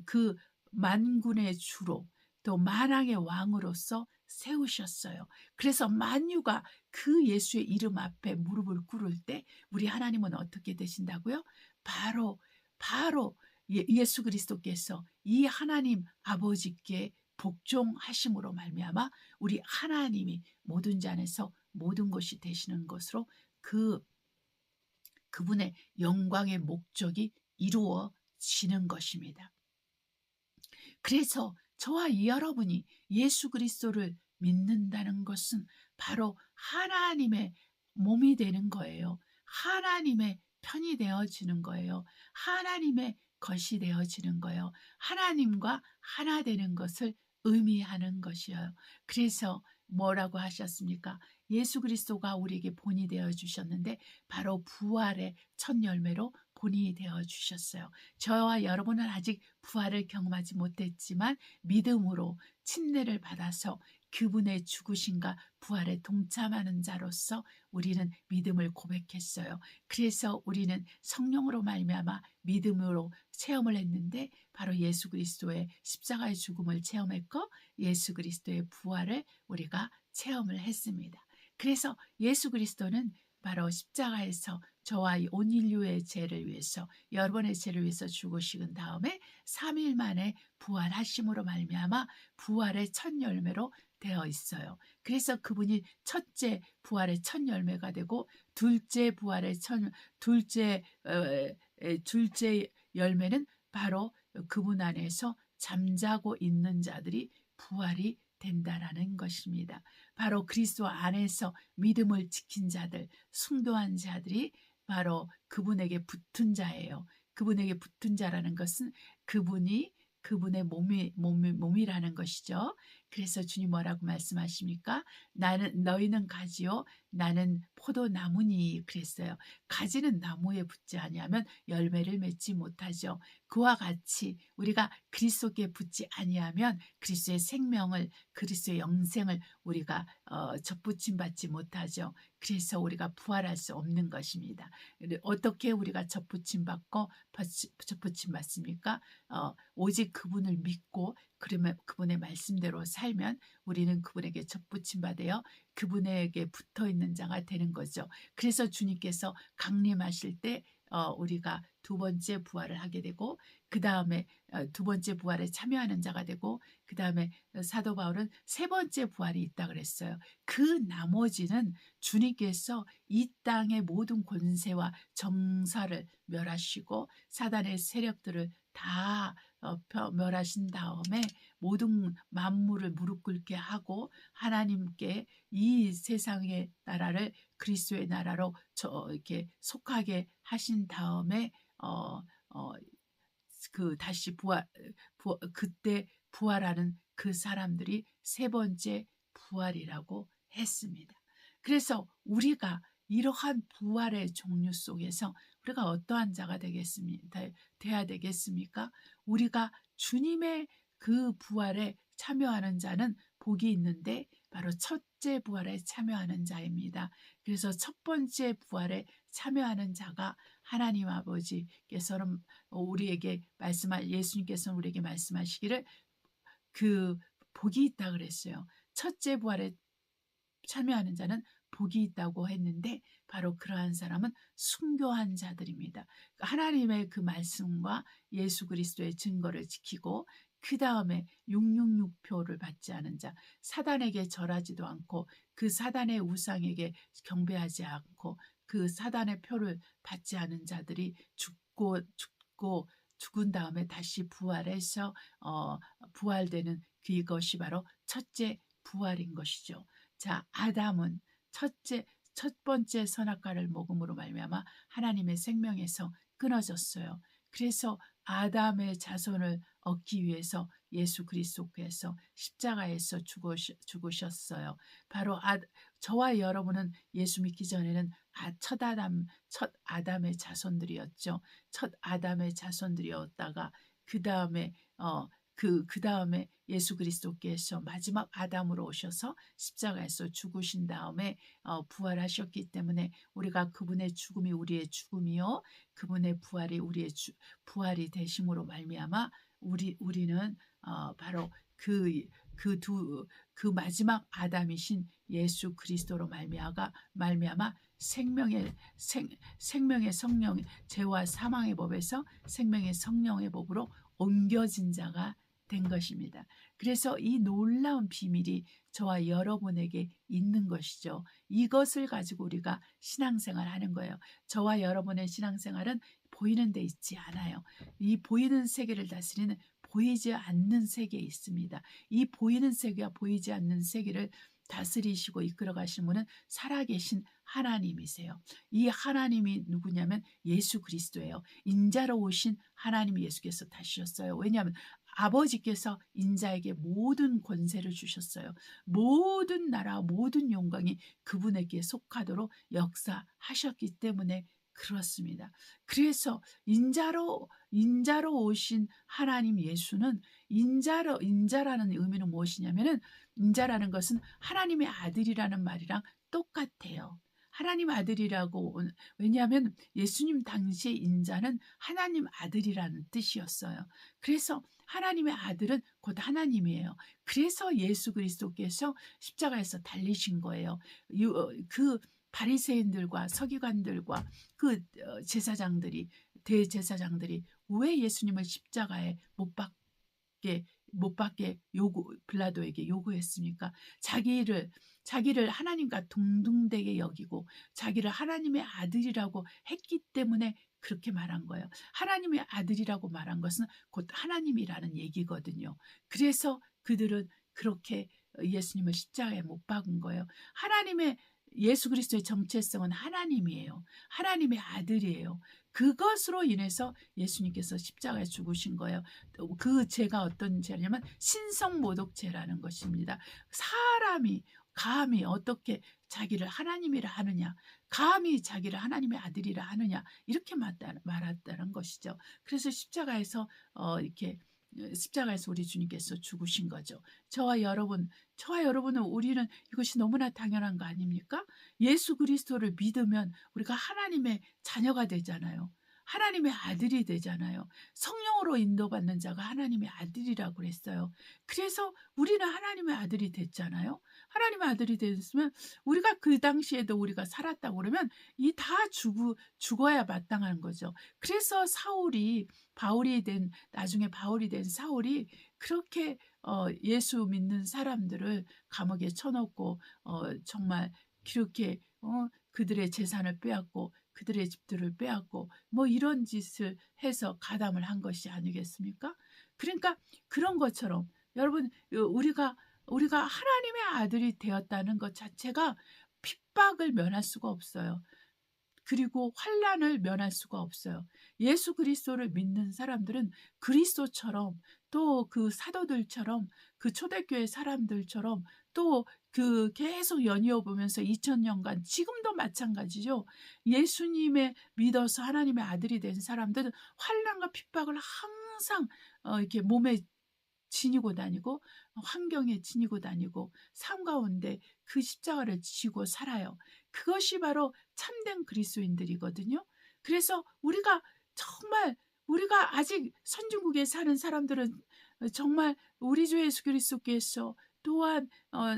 그 만군의 주로 또 만왕의 왕으로서 세우셨어요. 그래서 만유가 그 예수의 이름 앞에 무릎을 꿇을 때 우리 하나님은 어떻게 되신다고요? 바로 예수 그리스도께서 이 하나님 아버지께 복종하심으로 말미암아 우리 하나님이 모든 자 안에서 모든 것이 되시는 것으로 그분의 영광의 목적이 이루어지는 것입니다. 그래서 저와 여러분이 예수 그리스도를 믿는다는 것은 바로 하나님의 몸이 되는 거예요. 하나님의 편이 되어지는 거예요. 하나님의 것이 되어지는 거예요. 하나님과 하나 되는 것을 의미하는 것이에요. 그래서 뭐라고 하셨습니까? 예수 그리스도가 우리에게 본이 되어 주셨는데 바로 부활의 첫 열매로 본이 되어 주셨어요. 저와 여러분은 아직 부활을 경험하지 못했지만 믿음으로 침례를 받아서 그분의 죽으심과 부활에 동참하는 자로서 우리는 믿음을 고백했어요. 그래서 우리는 성령으로 말미암아 믿음으로 체험을 했는데 바로 예수 그리스도의 십자가의 죽음을 체험했고 예수 그리스도의 부활을 우리가 체험을 했습니다. 그래서 예수 그리스도는 바로 십자가에서 저와 온 인류의 죄를 위해서 여러분의 죄를 위해서 죽으신 다음에 3일 만에 부활하심으로 말미암아 부활의 첫 열매로 되어 있어요. 그래서 그분이 첫째 부활의 첫 열매가 되고 둘째 부활의 둘째 열매는 바로 그분 안에서 잠자고 있는 자들이 부활이 된다라는 것입니다. 바로 그리스도 안에서 믿음을 지킨 자들, 순교한 자들이 바로 그분에게 붙은 자예요. 그분에게 붙은 자라는 것은 그분의 몸이라는 것이죠. 그래서 주님 뭐라고 말씀하십니까? 너희는 가지요, 나는 포도나무니 그랬어요. 가지는 나무에 붙지 아니하면 열매를 맺지 못하죠. 그와 같이 우리가 그리스도께 붙지 아니하면 그리스도의 생명을, 그리스도의 영생을 우리가 접붙임 받지 못하죠. 그래서 우리가 부활할 수 없는 것입니다. 어떻게 우리가 접붙임 받고 접붙임 받습니까? 오직 그분을 믿고 그러면 그분의 말씀대로 살면 우리는 그분에게 접붙임 받아요. 그분에게 붙어 있는 자가 되는 거죠. 그래서 주님께서 강림하실 때 우리가 두 번째 부활을 하게 되고 그 다음에 두 번째 부활에 참여하는 자가 되고 그 다음에 사도 바울은 세 번째 부활이 있다 그랬어요. 그 나머지는 주님께서 이 땅의 모든 권세와 정사를 멸하시고 사단의 세력들을 다 멸하신 다음에 모든 만물을 무릎 꿇게 하고 하나님께 이 세상의 나라를 그리스도의 나라로 이렇게 속하게 하신 다음에 다시 그때 부활하는 그 사람들이 세 번째 부활이라고 했습니다. 그래서 우리가 이러한 부활의 종류 속에서 우리가 어떠한 자가 돼야 되겠습니까? 우리가 주님의 그 부활에 참여하는 자는 복이 있는데 바로 첫째 부활에 참여하는 자입니다. 그래서 첫 번째 부활에 참여하는 자가 하나님 아버지께서는 예수님께서는 우리에게 말씀하시기를 그 복이 있다 그랬어요. 첫째 부활에 참여하는 자는 복이 있다고 했는데 바로 그러한 사람은 순교한 자들입니다. 하나님의 그 말씀과 예수 그리스도의 증거를 지키고 그 다음에 666표를 받지 않은 자, 사단에게 절하지도 않고 그 사단의 우상에게 경배하지 않고 그 사단의 표를 받지 않은 자들이 죽은 다음에 다시 부활해서 부활되는 그것이 바로 첫째 부활인 것이죠. 자, 아담은 첫 번째 선악과를 먹음으로 말미암아 하나님의 생명에서 끊어졌어요. 그래서 아담의 자손을 얻기 위해서 예수 그리스도께서 십자가에서 죽으셨어요. 바로 저와 여러분은 예수 믿기 전에는 첫 아담의 자손들이었죠. 첫 아담의 자손들이었다가 그 다음에 예수 그리스도께서 마지막 아담으로 오셔서 십자가에서 죽으신 다음에 부활하셨기 때문에 우리가 그분의 죽음이 우리의 죽음이요 그분의 부활이 우리의 부활이 되심으로 말미암아 우리는 바로 그 마지막 아담이신 예수 그리스도로 말미암아 생명의 성령 죄와 사망의 법에서 생명의 성령의 법으로 옮겨진 자가 된 것입니다. 그래서 이 놀라운 비밀이 저와 여러분에게 있는 것이죠. 이것을 가지고 우리가 신앙생활 하는 거예요. 저와 여러분의 신앙생활은 보이는 데 있지 않아요. 이 보이는 세계를 다스리는 보이지 않는 세계에 있습니다. 이 보이는 세계와 보이지 않는 세계를 다스리시고 이끌어 가시는 분은 살아계신 하나님이세요. 이 하나님이 누구냐면 예수 그리스도예요. 인자로 오신 하나님 예수께서 다시셨어요. 왜냐하면 아버지께서 인자에게 모든 권세를 주셨어요. 모든 나라, 모든 영광이 그분에게 속하도록 역사하셨기 때문에 그렇습니다. 그래서 인자로 오신 하나님 예수는 인자라는 의미는 무엇이냐면은 인자라는 것은 하나님의 아들이라는 말이랑 똑같아요. 하나님 아들이라고, 왜냐하면 예수님 당시의 인자는 하나님 아들이라는 뜻이었어요. 그래서 하나님의 아들은 곧 하나님이에요. 그래서 예수 그리스도께서 십자가에서 달리신 거예요. 그 바리새인들과 서기관들과 그 제사장들이, 대제사장들이 왜 예수님을 십자가에 못 박게 빌라도에게 요구했습니까? 자기를 하나님과 동등되게 여기고 자기를 하나님의 아들이라고 했기 때문에 그렇게 말한 거예요. 하나님의 아들이라고 말한 것은 곧 하나님이라는 얘기거든요. 그래서 그들은 그렇게 예수님을 십자가에 못 박은 거예요. 예수 그리스도의 정체성은 하나님이에요. 하나님의 아들이에요. 그것으로 인해서 예수님께서 십자가에 죽으신 거예요. 그 죄가 어떤 죄냐면 신성모독죄라는 것입니다. 사람이 감히 어떻게 자기를 하나님이라 하느냐, 감히 자기를 하나님의 아들이라 하느냐, 이렇게 말했다는 것이죠. 그래서 십자가에서 우리 주님께서 죽으신 거죠. 저와 여러분은 우리는 이것이 너무나 당연한 거 아닙니까? 예수 그리스도를 믿으면 우리가 하나님의 자녀가 되잖아요. 하나님의 아들이 되잖아요. 성령으로 인도받는 자가 하나님의 아들이라고 그랬어요. 그래서 우리는 하나님의 아들이 됐잖아요. 하나님의 아들이 됐으면 우리가 그 당시에도 우리가 살았다고 그러면 다 죽어야 마땅한 거죠. 그래서 나중에 바울이 된 사울이 그렇게 예수 믿는 사람들을 감옥에 쳐넣고 정말 그렇게 그들의 재산을 빼앗고 그들의 집들을 빼앗고 이런 짓을 해서 가담을 한 것이 아니겠습니까? 그러니까 그런 것처럼 여러분, 우리가 하나님의 아들이 되었다는 것 자체가 핍박을 면할 수가 없어요. 그리고 환난을 면할 수가 없어요. 예수 그리스도를 믿는 사람들은 그리스도처럼, 또 그 사도들처럼, 그 초대교회 사람들처럼, 또 그 계속 연이어 보면서 2000년간 지금도 마찬가지죠. 예수님의 믿어서 하나님의 아들이 된 사람들은 환난과 핍박을 항상 이렇게 몸에 지니고 다니고 환경에 지니고 다니고 삶 가운데 그 십자가를 지고 살아요. 그것이 바로 참된 그리스도인들이거든요. 그래서 우리가 아직 선진국에 사는 사람들은 정말 우리 주 예수 그리스도께서 또한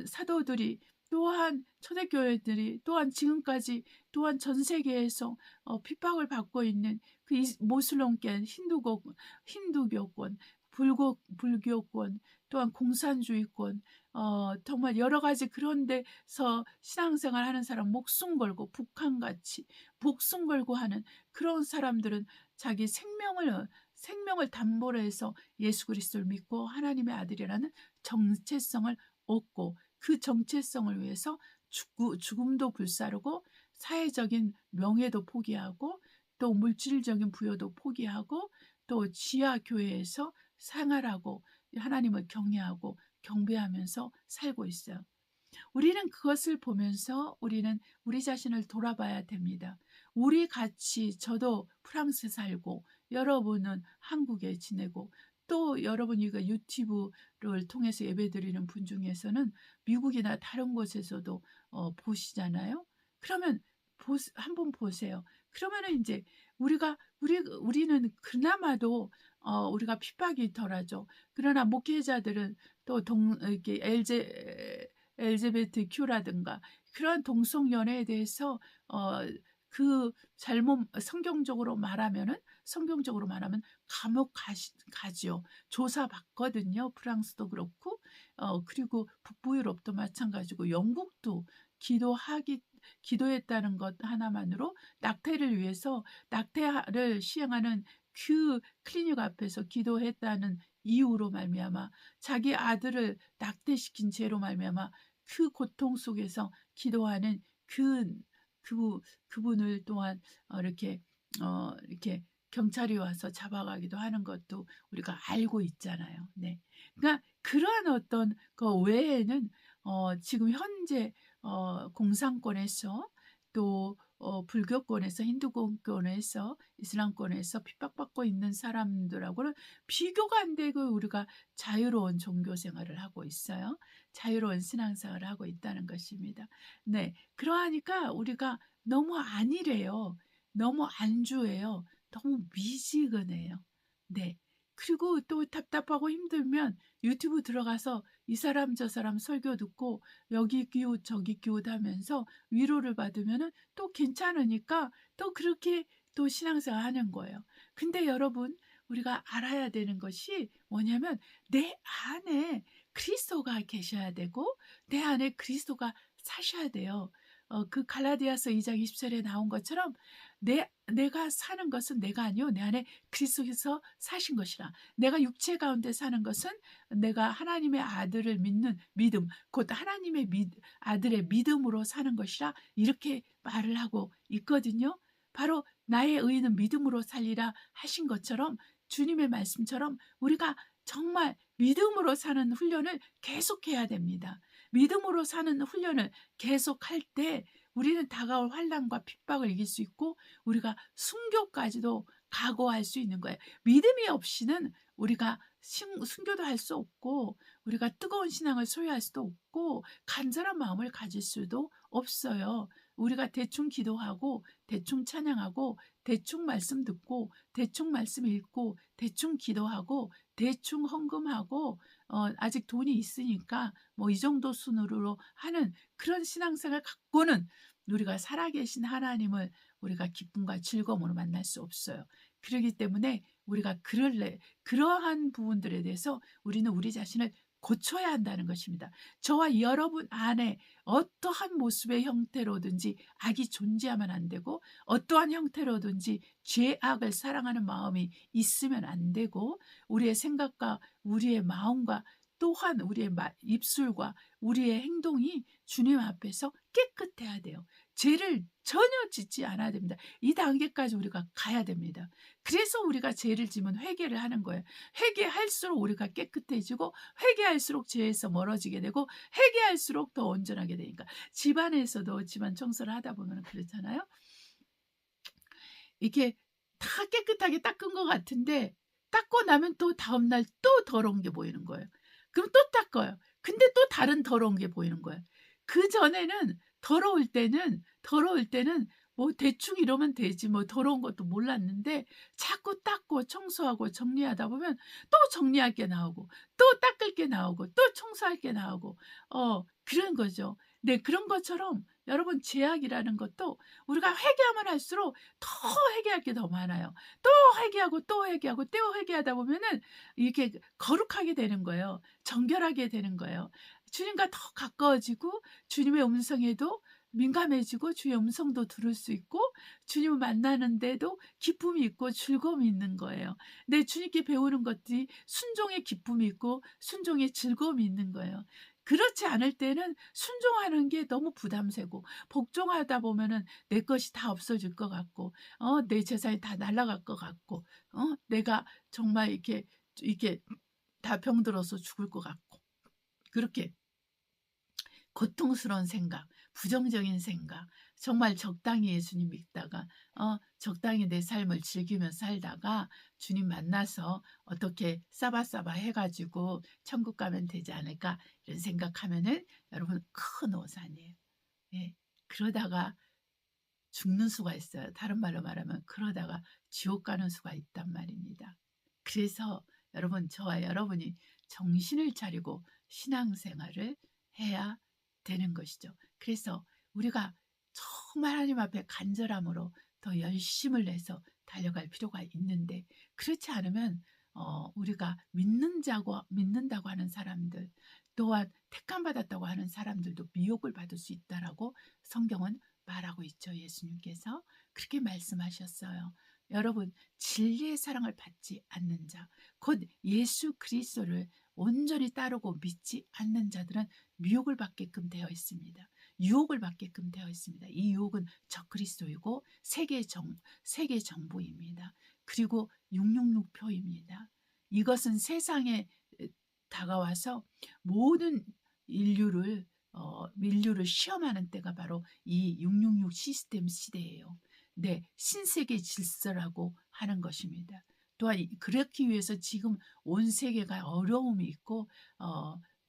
사도들이, 또한 초대교회들이, 또한 지금까지, 또한 전 세계에서 핍박을 받고 있는 그 모슬렘권, 힌두교권, 불교권, 또한 공산주의권, 정말 여러 가지 그런 데서 신앙생활 하는 사람 목숨 걸고 북한같이 목숨 걸고 하는 그런 사람들은 자기 생명을 담보로 해서 예수 그리스도를 믿고 하나님의 아들이라는 정체성을 얻고 그 정체성을 위해서 죽음도 불사르고 사회적인 명예도 포기하고 또 물질적인 부여도 포기하고 또 지하 교회에서 생활하고 하나님을 경외하고 경배하면서 살고 있어요. 우리는 그것을 보면서 우리는 우리 자신을 돌아봐야 됩니다. 우리 같이, 저도 프랑스에 살고 여러분은 한국에 지내고 또 여러분이 유튜브를 통해서 예배드리는 분 중에서는 미국이나 다른 곳에서도 보시잖아요. 그러면 한번 보세요. 그러면은 이제 우리는 그나마도 우리가 핍박이 덜하죠. 그러나 목회자들은 또 이렇게 LGBTQ라든가 그런 동성연애에 대해서 그 잘못 성경적으로 말하면 감옥 가지요. 조사 받거든요. 프랑스도 그렇고 그리고 북부 유럽도 마찬가지고 영국도 기도했다는 것 하나만으로 낙태를 위해서 낙태를 시행하는 그 클리닉 앞에서 기도했다는 이유로 말미암아 자기 아들을 낙태시킨 죄로 말미암아 그 고통 속에서 기도하는 그분을 또한 이렇게 경찰이 와서 잡아가기도 하는 것도 우리가 알고 있잖아요. 네. 그러니까 그러한 어떤 그 외에는 지금 현재 공산권에서 또 불교권에서 힌두교권에서 이슬람권에서 핍박받고 있는 사람들하고는 비교가 안 되고 우리가 자유로운 종교 생활을 하고 있어요. 자유로운 신앙생활을 하고 있다는 것입니다. 네, 그러하니까 우리가 너무 안일해요. 너무 안주해요. 너무 미지근해요. 네. 그리고 또 답답하고 힘들면 유튜브 들어가서 이 사람 저 사람 설교 듣고 여기 기웃 저기 기웃 하면서 위로를 받으면은 또 괜찮으니까 또 그렇게 또 신앙생활 하는 거예요. 근데 여러분 우리가 알아야 되는 것이 뭐냐면 내 안에 그리스도가 계셔야 되고 내 안에 그리스도가 사셔야 돼요. 그 갈라디아서 2장 20절에 나온 것처럼 내가 사는 것은 내가 아니요 내 안에 그리스도께서 사신 것이라. 내가 육체 가운데 사는 것은 내가 하나님의 아들을 믿는 믿음, 곧 하나님의 아들의 믿음으로 사는 것이라 이렇게 말을 하고 있거든요. 바로 나의 의인은 믿음으로 살리라 하신 것처럼 주님의 말씀처럼 우리가 정말 믿음으로 사는 훈련을 계속해야 됩니다. 믿음으로 사는 훈련을 계속할 때 우리는 다가올 환난과 핍박을 이길 수 있고 우리가 순교까지도 각오할 수 있는 거예요. 믿음이 없이는 우리가 순교도 할 수 없고 우리가 뜨거운 신앙을 소유할 수도 없고 간절한 마음을 가질 수도 없어요. 우리가 대충 기도하고 대충 찬양하고 대충 말씀 듣고 대충 말씀 읽고 대충 기도하고 대충 헌금하고 아직 돈이 있으니까 뭐 이 정도 순으로 하는 그런 신앙생활 갖고는 우리가 살아계신 하나님을 우리가 기쁨과 즐거움으로 만날 수 없어요. 그렇기 때문에 우리가 그러한 부분들에 대해서 우리는 우리 자신을 고쳐야 한다는 것입니다. 저와 여러분 안에 어떠한 모습의 형태로든지 악이 존재하면 안 되고 어떠한 형태로든지 죄악을 사랑하는 마음이 있으면 안 되고 우리의 생각과 우리의 마음과 또한 우리의 입술과 우리의 행동이 주님 앞에서 깨끗해야 돼요. 죄를 전혀 짓지 않아야 됩니다. 이 단계까지 우리가 가야 됩니다. 그래서 우리가 죄를 지면 회개를 하는 거예요. 회개할수록 우리가 깨끗해지고 회개할수록 죄에서 멀어지게 되고 회개할수록 더 온전하게 되니까 집안에서도 집안 청소를 하다 보면 그렇잖아요. 이게 다 깨끗하게 닦은 것 같은데 닦고 나면 또 다음날 또 더러운 게 보이는 거예요. 그럼 또 닦아요. 근데 또 다른 더러운 게 보이는 거예요. 그 전에는 더러울 때는 뭐 대충 이러면 되지 뭐 더러운 것도 몰랐는데 자꾸 닦고 청소하고 정리하다 보면 또 정리할 게 나오고 또 닦을 게 나오고 또 청소할 게 나오고 그런 거죠. 네, 그런 것처럼 여러분 죄악이라는 것도 우리가 회개하면 할수록 더 회개할 게 더 많아요. 또 회개하고 또 회개하고 또 회개하다 보면은 이게 거룩하게 되는 거예요. 정결하게 되는 거예요. 주님과 더 가까워지고 주님의 음성에도 민감해지고 주의 음성도 들을 수 있고 주님을 만나는데도 기쁨이 있고 즐거움이 있는 거예요. 내 주님께 배우는 것들이 순종의 기쁨이 있고 순종의 즐거움이 있는 거예요. 그렇지 않을 때는 순종하는 게 너무 부담되고 복종하다 보면은 내 것이 다 없어질 것 같고 내 재산이 다 날아갈 것 같고 내가 정말 이렇게 다 병들어서 죽을 것 같고 그렇게 고통스러운 생각, 부정적인 생각, 정말 적당히 예수님 믿다가 적당히 내 삶을 즐기며 살다가 주님 만나서 어떻게 싸바싸바 해가지고 천국 가면 되지 않을까 이런 생각하면은 여러분 큰 오산이에요. 예, 그러다가 죽는 수가 있어요. 다른 말로 말하면 그러다가 지옥 가는 수가 있단 말입니다. 그래서 여러분 저와 여러분이 정신을 차리고 신앙생활을 해야 되는 것이죠. 그래서 우리가 정말 하나님 앞에 간절함으로 더 열심을 내서 달려갈 필요가 있는데, 그렇지 않으면 우리가 믿는다고 하는 사람들, 또한 택함 받았다고 하는 사람들도 미혹을 받을 수 있다라고 성경은 말하고 있죠. 예수님께서 그렇게 말씀하셨어요. 여러분, 진리의 사랑을 받지 않는 자, 곧 예수 그리스도를 온전히 따르고 믿지 않는 자들은 미혹을 받게끔 되어 있습니다. 유혹을 받게끔 되어 있습니다. 이 유혹은 적그리스도이고 세계 정보입니다. 그리고 666표입니다. 이것은 세상에 다가와서 모든 인류를 시험하는 때가 바로 이 666 시스템 시대예요. 네, 신세계 질서라고 하는 것입니다. 또한 그렇기 위해서 지금 온 세계가 어려움이 있고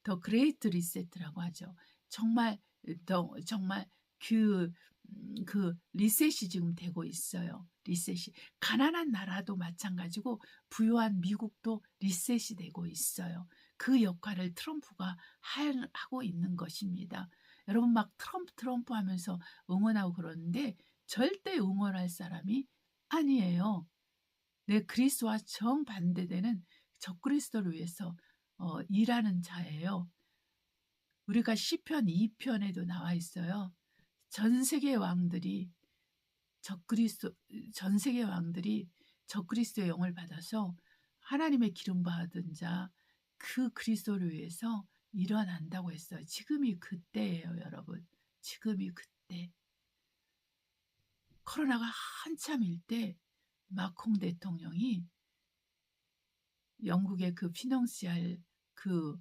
더 그레이트 리셋이라고 하죠. 정말 그 리셋이 지금 되고 있어요. 리셋이 가난한 나라도 마찬가지고 부유한 미국도 리셋이 되고 있어요. 그 역할을 트럼프가 하고 있는 것입니다. 여러분 막 트럼프 하면서 응원하고 그러는데 절대 응원할 사람이 아니에요. 내 그리스도와 정반대되는 적그리스도를 위해서 일하는 자예요. 우리가 시편 2편에도 나와 있어요. 전 세계 왕들이 적그리스도의 영을 받아서 하나님의 기름 받은 자, 그 그리스도를 위해서 일어난다고 했어요. 지금이 그때예요, 여러분. 지금이 그때. 코로나가 한참일 때 마콩 대통령이 영국의 그 피넌시알 그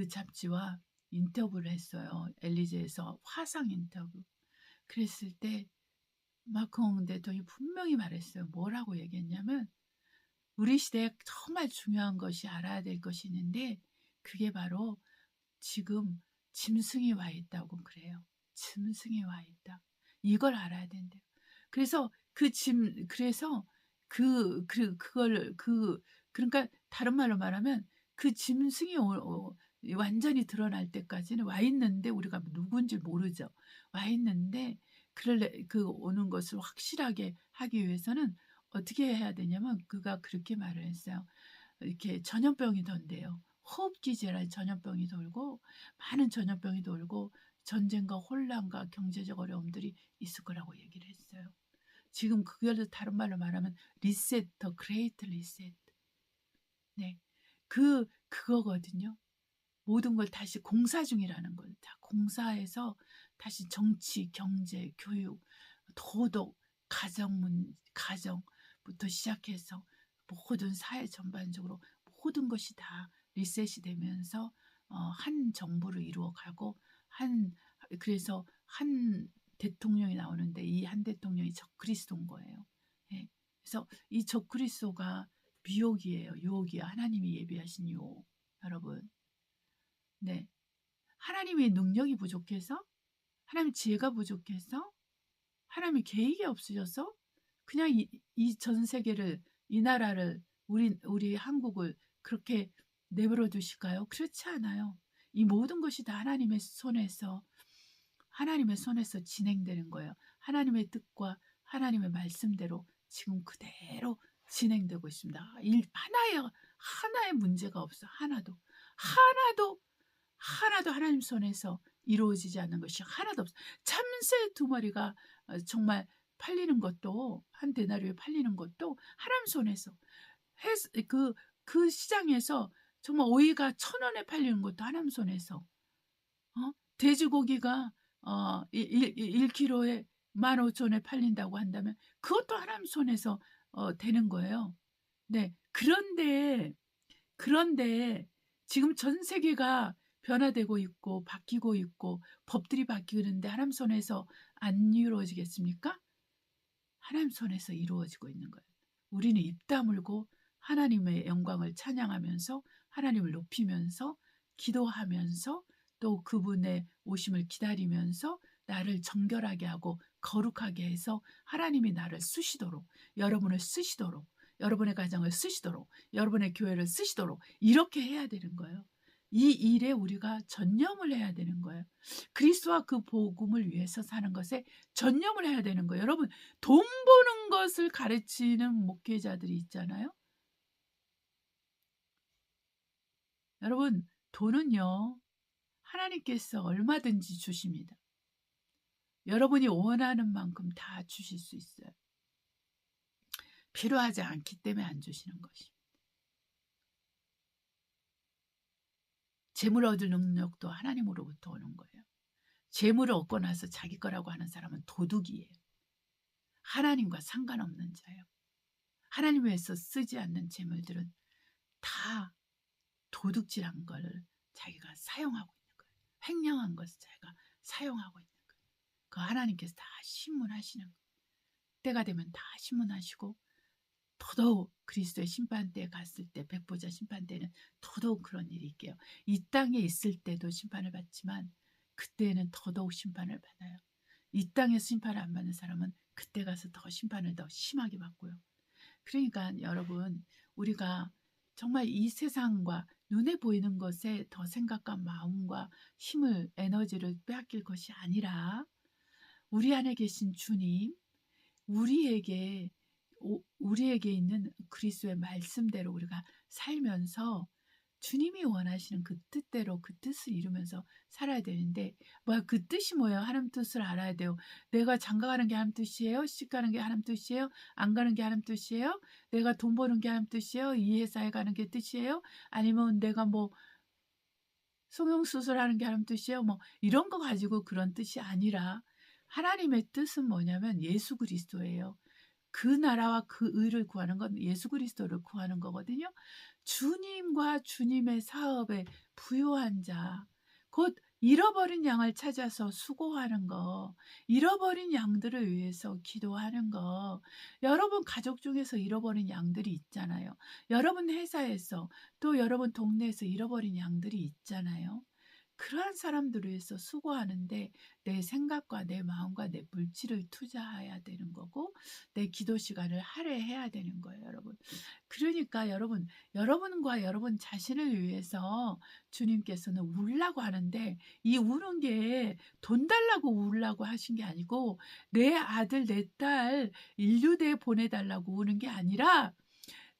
잡지와 인터뷰를 했어요. 엘리제에서 화상 인터뷰. 그랬을 때 마콩 대통령이 분명히 말했어요. 뭐라고 얘기했냐면, 우리 시대에 정말 중요한 것이 알아야 될 것이 있는데 그게 바로 지금 짐승이 와 있다고 그래요. 짐승이 와 있다. 이걸 알아야 된대요. 그래서 그러니까 다른 말로 말하면 그 짐승이 완전히 드러날 때까지는 와 있는데 우리가 누군지 모르죠. 와 있는데 그 오는 것을 확실하게 하기 위해서는 어떻게 해야 되냐면, 그가 그렇게 말을 했어요. 이렇게 전염병이 돈대요. 호흡기 질환 전염병이 돌고, 많은 전염병이 돌고, 전쟁과 혼란과 경제적 어려움들이 있을 거라고 얘기를 했어요. 지금 그걸 다른 말로 말하면 리셋, 더 그레이트 리셋. 네, 그거거든요. 모든 걸 다시 공사 중이라는 걸, 다 공사해서 다시 정치, 경제, 교육, 도덕, 가정부터 시작해서 모든 사회 전반적으로 모든 것이 다 리셋이 되면서 한 정부를 이루어가고, 그래서 한 대통령이 나오는데 이 한 대통령이 적그리스도인 거예요. 네. 그래서 이 적그리스도가 미혹이에요. 유혹이에요. 하나님이 예비하신 유혹. 여러분, 네, 하나님의 능력이 부족해서, 하나님 지혜가 부족해서, 하나님의 계획이 없으셔서 그냥 이 전 세계를, 이 나라를, 우리 한국을 그렇게 내버려 두실까요? 그렇지 않아요. 이 모든 것이 다 하나님의 손에서 진행되는 거예요. 하나님의 뜻과 하나님의 말씀대로 지금 그대로 진행되고 있습니다. 하나의 문제가 없어. 하나도 하나님 손에서 이루어지지 않는 것이 하나도 없어. 참새 2마리가 정말 팔리는 것도, 한 데나리오에 팔리는 것도 하나님 손에서, 그 시장에서 정말 오이가 1,000원에 팔리는 것도 하나님 손에서, 돼지고기가 1kg에 15,000원에 팔린다고 한다면 그것도 하나님 손에서 되는 거예요. 네, 그런데 지금 전 세계가 변화되고 있고 바뀌고 있고 법들이 바뀌는데 하나님 손에서 안 이루어지겠습니까? 하나님 손에서 이루어지고 있는 거예요. 우리는 입 다물고 하나님의 영광을 찬양하면서, 하나님을 높이면서, 기도하면서, 또 그분의 오심을 기다리면서 나를 정결하게 하고 거룩하게 해서 하나님이 나를 쓰시도록, 여러분을 쓰시도록, 여러분의 가정을 쓰시도록, 여러분의 교회를 쓰시도록 이렇게 해야 되는 거예요. 이 일에 우리가 전념을 해야 되는 거예요. 그리스도와 그 복음을 위해서 사는 것에 전념을 해야 되는 거예요. 여러분, 돈 버는 것을 가르치는 목회자들이 있잖아요. 여러분, 돈은요, 하나님께서 얼마든지 주십니다. 여러분이 원하는 만큼 다 주실 수 있어요. 필요하지 않기 때문에 안 주시는 것입니다. 재물 얻을 능력도 하나님으로부터 오는 거예요. 재물을 얻고 나서 자기 거라고 하는 사람은 도둑이에요. 하나님과 상관없는 자예요. 하나님 위해서 쓰지 않는 재물들은 다 도둑질한 걸 자기가 사용하고 있는 거예요. 횡령한 것을 자기가 사용하고 있는 거예요. 그 하나님께서 다 심문하시는 거예요. 때가 되면 다 심문하시고, 더더욱 그리스도의 심판대에 갔을 때, 백보자 심판대는 더더욱 그런 일이 있게요. 이 땅에 있을 때도 심판을 받지만 그때는 더더욱 심판을 받아요. 이 땅에서 심판을 안 받는 사람은 그때 가서 더 심판을 더 심하게 받고요. 그러니까 여러분, 우리가 정말 이 세상과 눈에 보이는 것에 더 생각과 마음과 힘을, 에너지를 빼앗길 것이 아니라 우리 안에 계신 주님, 우리에게 있는 그리스도의 말씀대로 우리가 살면서 주님이 원하시는 그 뜻대로 그 뜻을 이루면서 살아야 되는데, 그 뜻이 뭐예요? 하나님 뜻을 알아야 돼요. 내가 장가 가는 게 하나님 뜻이에요? 시집 가는 게 하나님 뜻이에요? 안 가는 게 하나님 뜻이에요? 내가 돈 버는 게 하나님 뜻이에요? 이 회사에 가는 게 뜻이에요? 아니면 내가 성형수술하는 게 하나님 뜻이에요? 이런 거 가지고 그런 뜻이 아니라 하나님의 뜻은 뭐냐면 예수 그리스도예요. 그 나라와 그 의를 구하는 건 예수 그리스도를 구하는 거거든요. 주님과 주님의 사업에 부요한 자, 곧 잃어버린 양을 찾아서 수고하는 거, 잃어버린 양들을 위해서 기도하는 거. 여러분 가족 중에서 잃어버린 양들이 있잖아요. 여러분 회사에서, 또 여러분 동네에서 잃어버린 양들이 있잖아요. 그러한 사람들을 위해서 수고하는데 내 생각과 내 마음과 내 물질을 투자해야 되는 거고, 내 기도 시간을 할애해야 되는 거예요, 여러분. 그러니까 여러분과 여러분 자신을 위해서 주님께서는 울라고 하는데, 이 우는 게 돈 달라고 울라고 하신 게 아니고, 내 아들 내 딸 인류대에 보내달라고 우는 게 아니라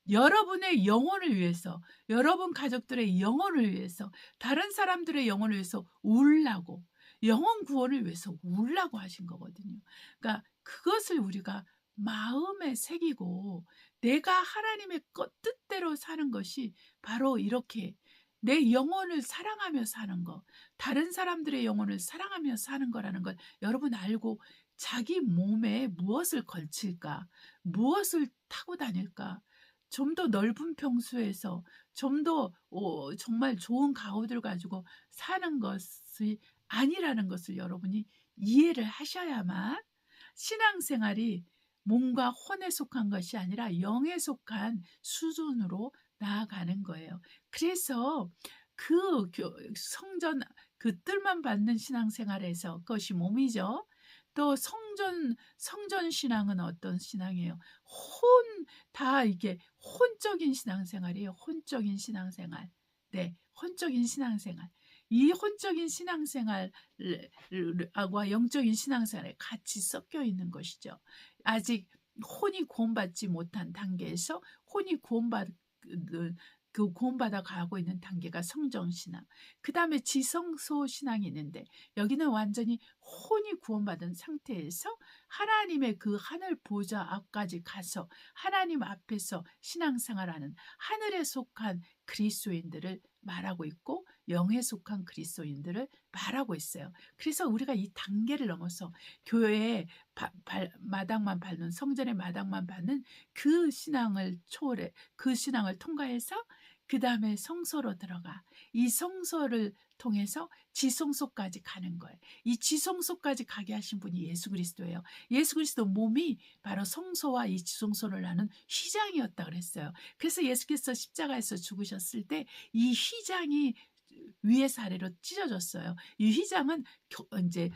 여러분의 영혼을 위해서, 여러분 가족들의 영혼을 위해서, 다른 사람들의 영혼을 위해서 울라고, 영혼 구원을 위해서 울라고 하신 거거든요. 그러니까 그것을 우리가 마음에 새기고 내가 하나님의 뜻대로 사는 것이 바로 이렇게 내 영혼을 사랑하며 사는 거, 다른 사람들의 영혼을 사랑하며 사는 거라는 걸 여러분 알고, 자기 몸에 무엇을 걸칠까, 무엇을 타고 다닐까, 좀 더 넓은 평수에서 좀 더 정말 좋은 가구들 가지고 사는 것이 아니라는 것을 여러분이 이해를 하셔야만 신앙생활이 몸과 혼에 속한 것이 아니라 영에 속한 수준으로 나아가는 거예요. 그래서 그 성전, 그 뜰만 받는 신앙생활에서, 그것이 몸이죠. 또 성전 신앙은 어떤 신앙이에요? 이게 혼적인 신앙생활이에요. 혼적인 신앙생활. 네, 혼적인 신앙생활. 이 혼적인 신앙생활과 영적인 신앙생활에 같이 섞여 있는 것이죠. 아직 혼이 구원받지 못한 단계에서 혼이 구원받아 가고 있는 단계가 성전신앙. 그 다음에 지성소 신앙이 있는데, 여기는 완전히 혼이 구원받은 상태에서 하나님의 그 하늘 보좌 앞까지 가서 하나님 앞에서 신앙생활하는 하늘에 속한 그리스도인들을 말하고 있고, 영에 속한 그리스도인들을 말하고 있어요. 그래서 우리가 이 단계를 넘어서 교회의 마당만 밟는, 성전의 마당만 밟는 그 신앙을 초월해, 그 신앙을 통과해서 그 다음에 성소로 들어가, 이 성소를 통해서 지성소까지 가는 거예요. 이 지성소까지 가게 하신 분이 예수 그리스도예요. 예수 그리스도 몸이 바로 성소와 이 지성소를 나눈 휘장이었다 그랬어요. 그래서 예수께서 십자가에서 죽으셨을 때 이 휘장이 위에서 아래로 찢어졌어요. 이 휘장은 이제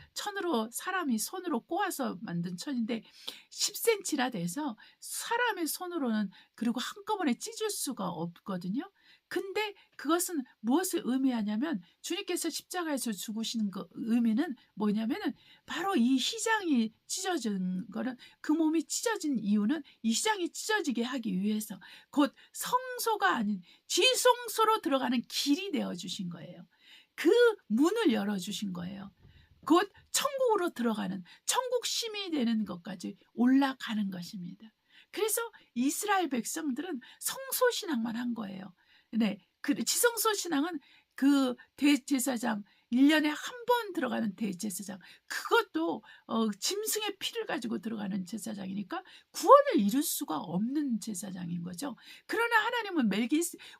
사람이 손으로 꼬아서 만든 천인데 10cm나 돼서 사람의 손으로는, 그리고 한꺼번에 찢을 수가 없거든요. 근데 그것은 무엇을 의미하냐면 주님께서 십자가에서 죽으시는 그 의미는 뭐냐면은 바로 이 휘장이 찢어진 거는 그 몸이 찢어진 이유는 이 휘장이 찢어지게 하기 위해서 곧 성소가 아닌 지성소로 들어가는 길이 되어 주신 거예요. 그 문을 열어 주신 거예요. 곧 천국으로 들어가는 천국 시민이 되는 것까지 올라가는 것입니다. 그래서 이스라엘 백성들은 성소 신앙만 한 거예요. 네, 그 지성소 신앙은 그 대제사장 1년에 한 번 들어가는 대제사장, 그것도 짐승의 피를 가지고 들어가는 제사장이니까 구원을 이룰 수가 없는 제사장인 거죠. 그러나 하나님은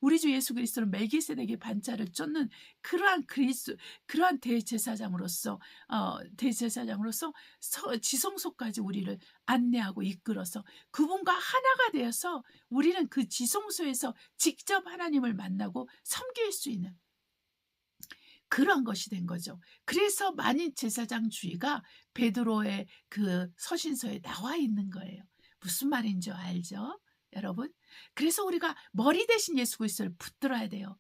우리 주 예수 그리스도는 멜기세덱의 반차를 쫓는 그러한 대제사장으로서 지성소까지 우리를 안내하고 이끌어서 그분과 하나가 되어서 우리는 그 지성소에서 직접 하나님을 만나고 섬길 수 있는 그런 것이 된 거죠. 그래서 만인 제사장주의가 베드로의 그 서신서에 나와 있는 거예요. 무슨 말인 줄 알죠? 여러분? 그래서 우리가 머리 대신 예수 그리스도를 붙들어야 돼요.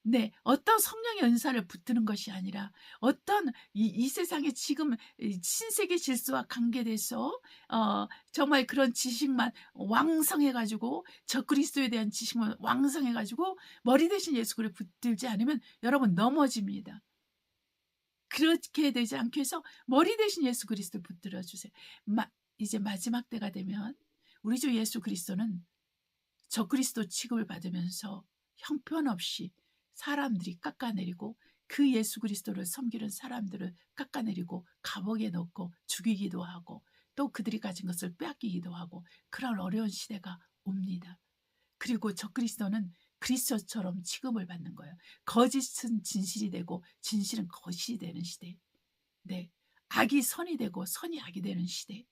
네, 어떤 성령의 은사를 붙드는 것이 아니라 어떤 이 세상에 지금 신세계 질서와 관계돼서 정말 그런 지식만 왕성해가지고 적그리스도에 대한 지식만 왕성해가지고 머리 대신 예수 그리스도를 붙들지 않으면 여러분 넘어집니다. 그렇게 되지 않게 해서 머리 대신 예수 그리스도를 붙들어 주세요. 이제 마지막 때가 되면 우리 주 예수 그리스도는 적그리스도 취급을 받으면서 형편없이 사람들이 깎아내리고 그 예수 그리스도를 섬기는 사람들을 깎아내리고 감옥에 넣고 죽이기도 하고 또 그들이 가진 것을 빼앗기기도 하고 그런 어려운 시대가 옵니다. 그리고 적그리스도는 그리스도처럼 취급을 받는 거예요. 거짓은 진실이 되고 진실은 거짓이 되는 시대. 네, 악이 선이 되고 선이 악이 되는 시대.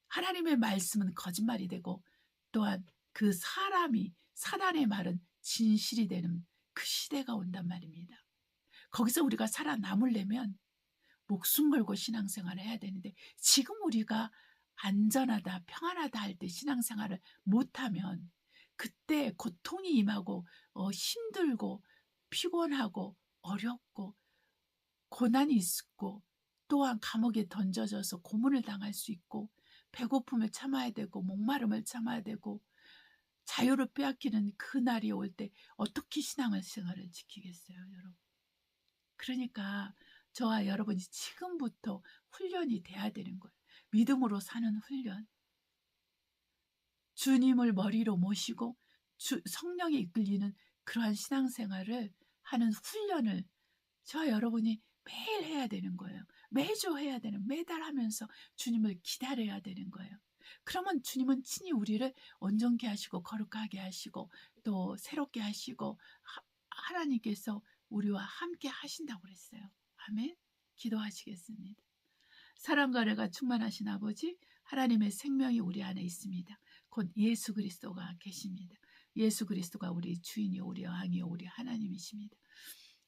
하나님의 말씀은 거짓말이 되고 또한 그 사단의 말은 진실이 되는 그 시대가 온단 말입니다. 거기서 우리가 살아남으려면 목숨 걸고 신앙생활을 해야 되는데 지금 우리가 안전하다 평안하다 할 때 신앙생활을 못하면 그때 고통이 임하고 힘들고 피곤하고 어렵고 고난이 있고 또한 감옥에 던져져서 고문을 당할 수 있고 배고픔을 참아야 되고 목마름을 참아야 되고 자유를 빼앗기는 그 날이 올 때 어떻게 신앙생활을 지키겠어요, 여러분? 그러니까 저와 여러분이 지금부터 훈련이 돼야 되는 거예요. 믿음으로 사는 훈련. 주님을 머리로 모시고 성령에 이끌리는 그러한 신앙생활을 하는 훈련을 저와 여러분이 매일 해야 되는 거예요. 매주 해야 되는, 매달 하면서 주님을 기다려야 되는 거예요. 그러면 주님은 친히 우리를 온전케 하시고 거룩하게 하시고 또 새롭게 하시고 하나님께서 우리와 함께 하신다고 그랬어요. 아멘. 기도하시겠습니다. 사랑과 은혜가 충만하신 아버지, 하나님의 생명이 우리 안에 있습니다. 곧 예수 그리스도가 계십니다. 예수 그리스도가 우리 주인이요 우리 왕이요 우리 하나님이십니다.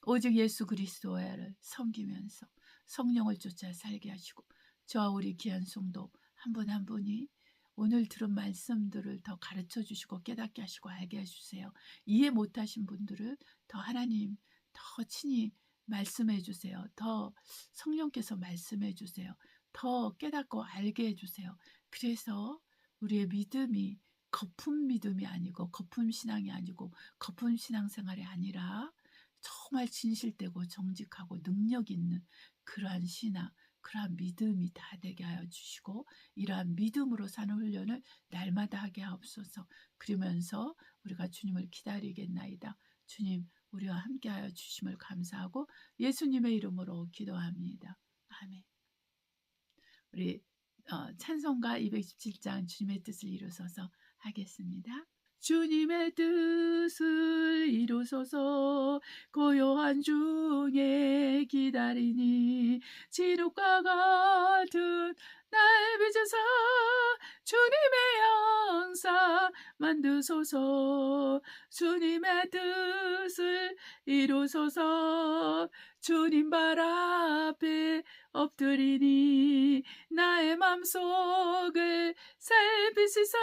오직 예수 그리스도를 섬기면서 성령을 쫓아 살게 하시고 저와 우리 귀한 성도 한 분 한 분이 오늘 들은 말씀들을 더 가르쳐 주시고 깨닫게 하시고 알게 해주세요. 이해 못하신 분들을 더 하나님 더 친히 말씀해 주세요. 더 성령께서 말씀해 주세요. 더 깨닫고 알게 해주세요. 그래서 우리의 믿음이 거품 믿음이 아니고 거품 신앙이 아니고 거품 신앙생활이 아니라 정말 진실되고 정직하고 능력 있는 그러한 신앙, 그러한 믿음이 다 되게 하여 주시고 이러한 믿음으로 사는 훈련을 날마다 하게 하옵소서. 그러면서 우리가 주님을 기다리겠나이다. 주님 우리와 함께하여 주심을 감사하고 예수님의 이름으로 기도합니다. 아멘. 우리 찬송가 217장 주님의 뜻을 이루소서 하겠습니다. 주님의 뜻을 이루소서 고요한 중에 기다리니 진흙과 같은 날 빚으사 주님의 영상 만드소서 주님의 뜻을 이루소서 주님 발 앞에 엎드리니 나의 맘속을 살피시사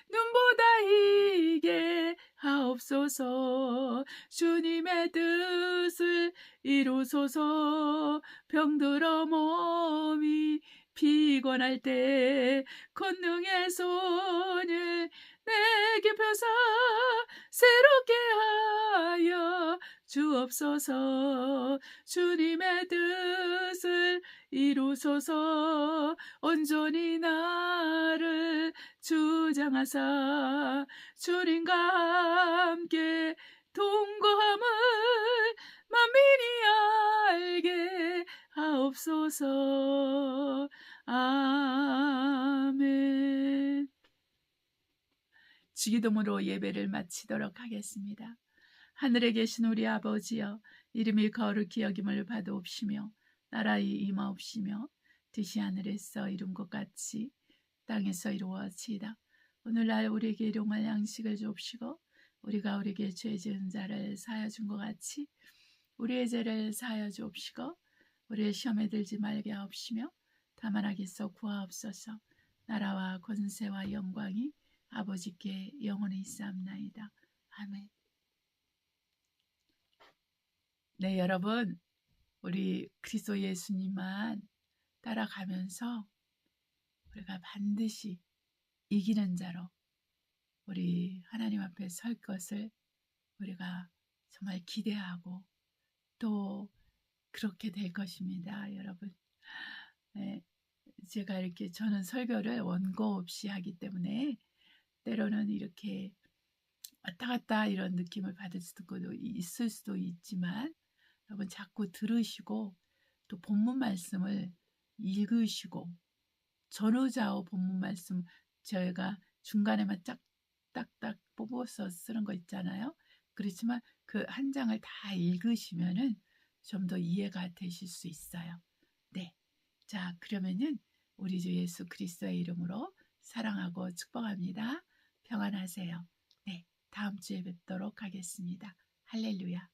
눈보다 이게 하옵소서 하옵소서. 주님의 뜻을 이루소서. 병들어 몸이 피곤할 때 권능의 손을 내게 펴사 새롭게 하여 주옵소서. 주님의 뜻을 이루소서. 온전히 나를 주장하사 주님과 함께 동거함을 만민이 알게 하옵소서. 아멘. 주기도문으로 예배를 마치도록 하겠습니다. 하늘에 계신 우리 아버지여, 이름이 거룩히 여김을 받아옵시며 나라의 임하옵시며 뜻이 하늘에서 이룬 것 같이 땅에서 이루어지이다. 오늘날 우리에게 일용할 양식을 주옵시고 우리가 우리에게 죄 지은 자를 사하여 준 것 같이 우리의 죄를 사하여 주옵시고 우리의 시험에 들지 말게 하옵시며 다만 악에서 구하옵소서. 나라와 권세와 영광이 아버지께 영원히 있사옵나이다. 아멘. 네, 여러분, 우리 그리스도 예수님만 따라가면서 우리가 반드시 이기는 자로 우리 하나님 앞에 설 것을 우리가 정말 기대하고 또 그렇게 될 것입니다, 여러분. 네, 제가 이렇게 저는 설교를 원고 없이 하기 때문에 때로는 이렇게 왔다 갔다 이런 느낌을 받을 수도 있을 수도 있지만 여러분 자꾸 들으시고 또 본문 말씀을 읽으시고 전후좌우 본문 말씀 저희가 중간에만 딱딱딱 뽑아서 쓰는 거 있잖아요. 그렇지만 그 한 장을 다 읽으시면은 좀 더 이해가 되실 수 있어요. 네, 자 그러면은 우리 주 예수 그리스도의 이름으로 사랑하고 축복합니다. 평안하세요. 네, 다음 주에 뵙도록 하겠습니다. 할렐루야.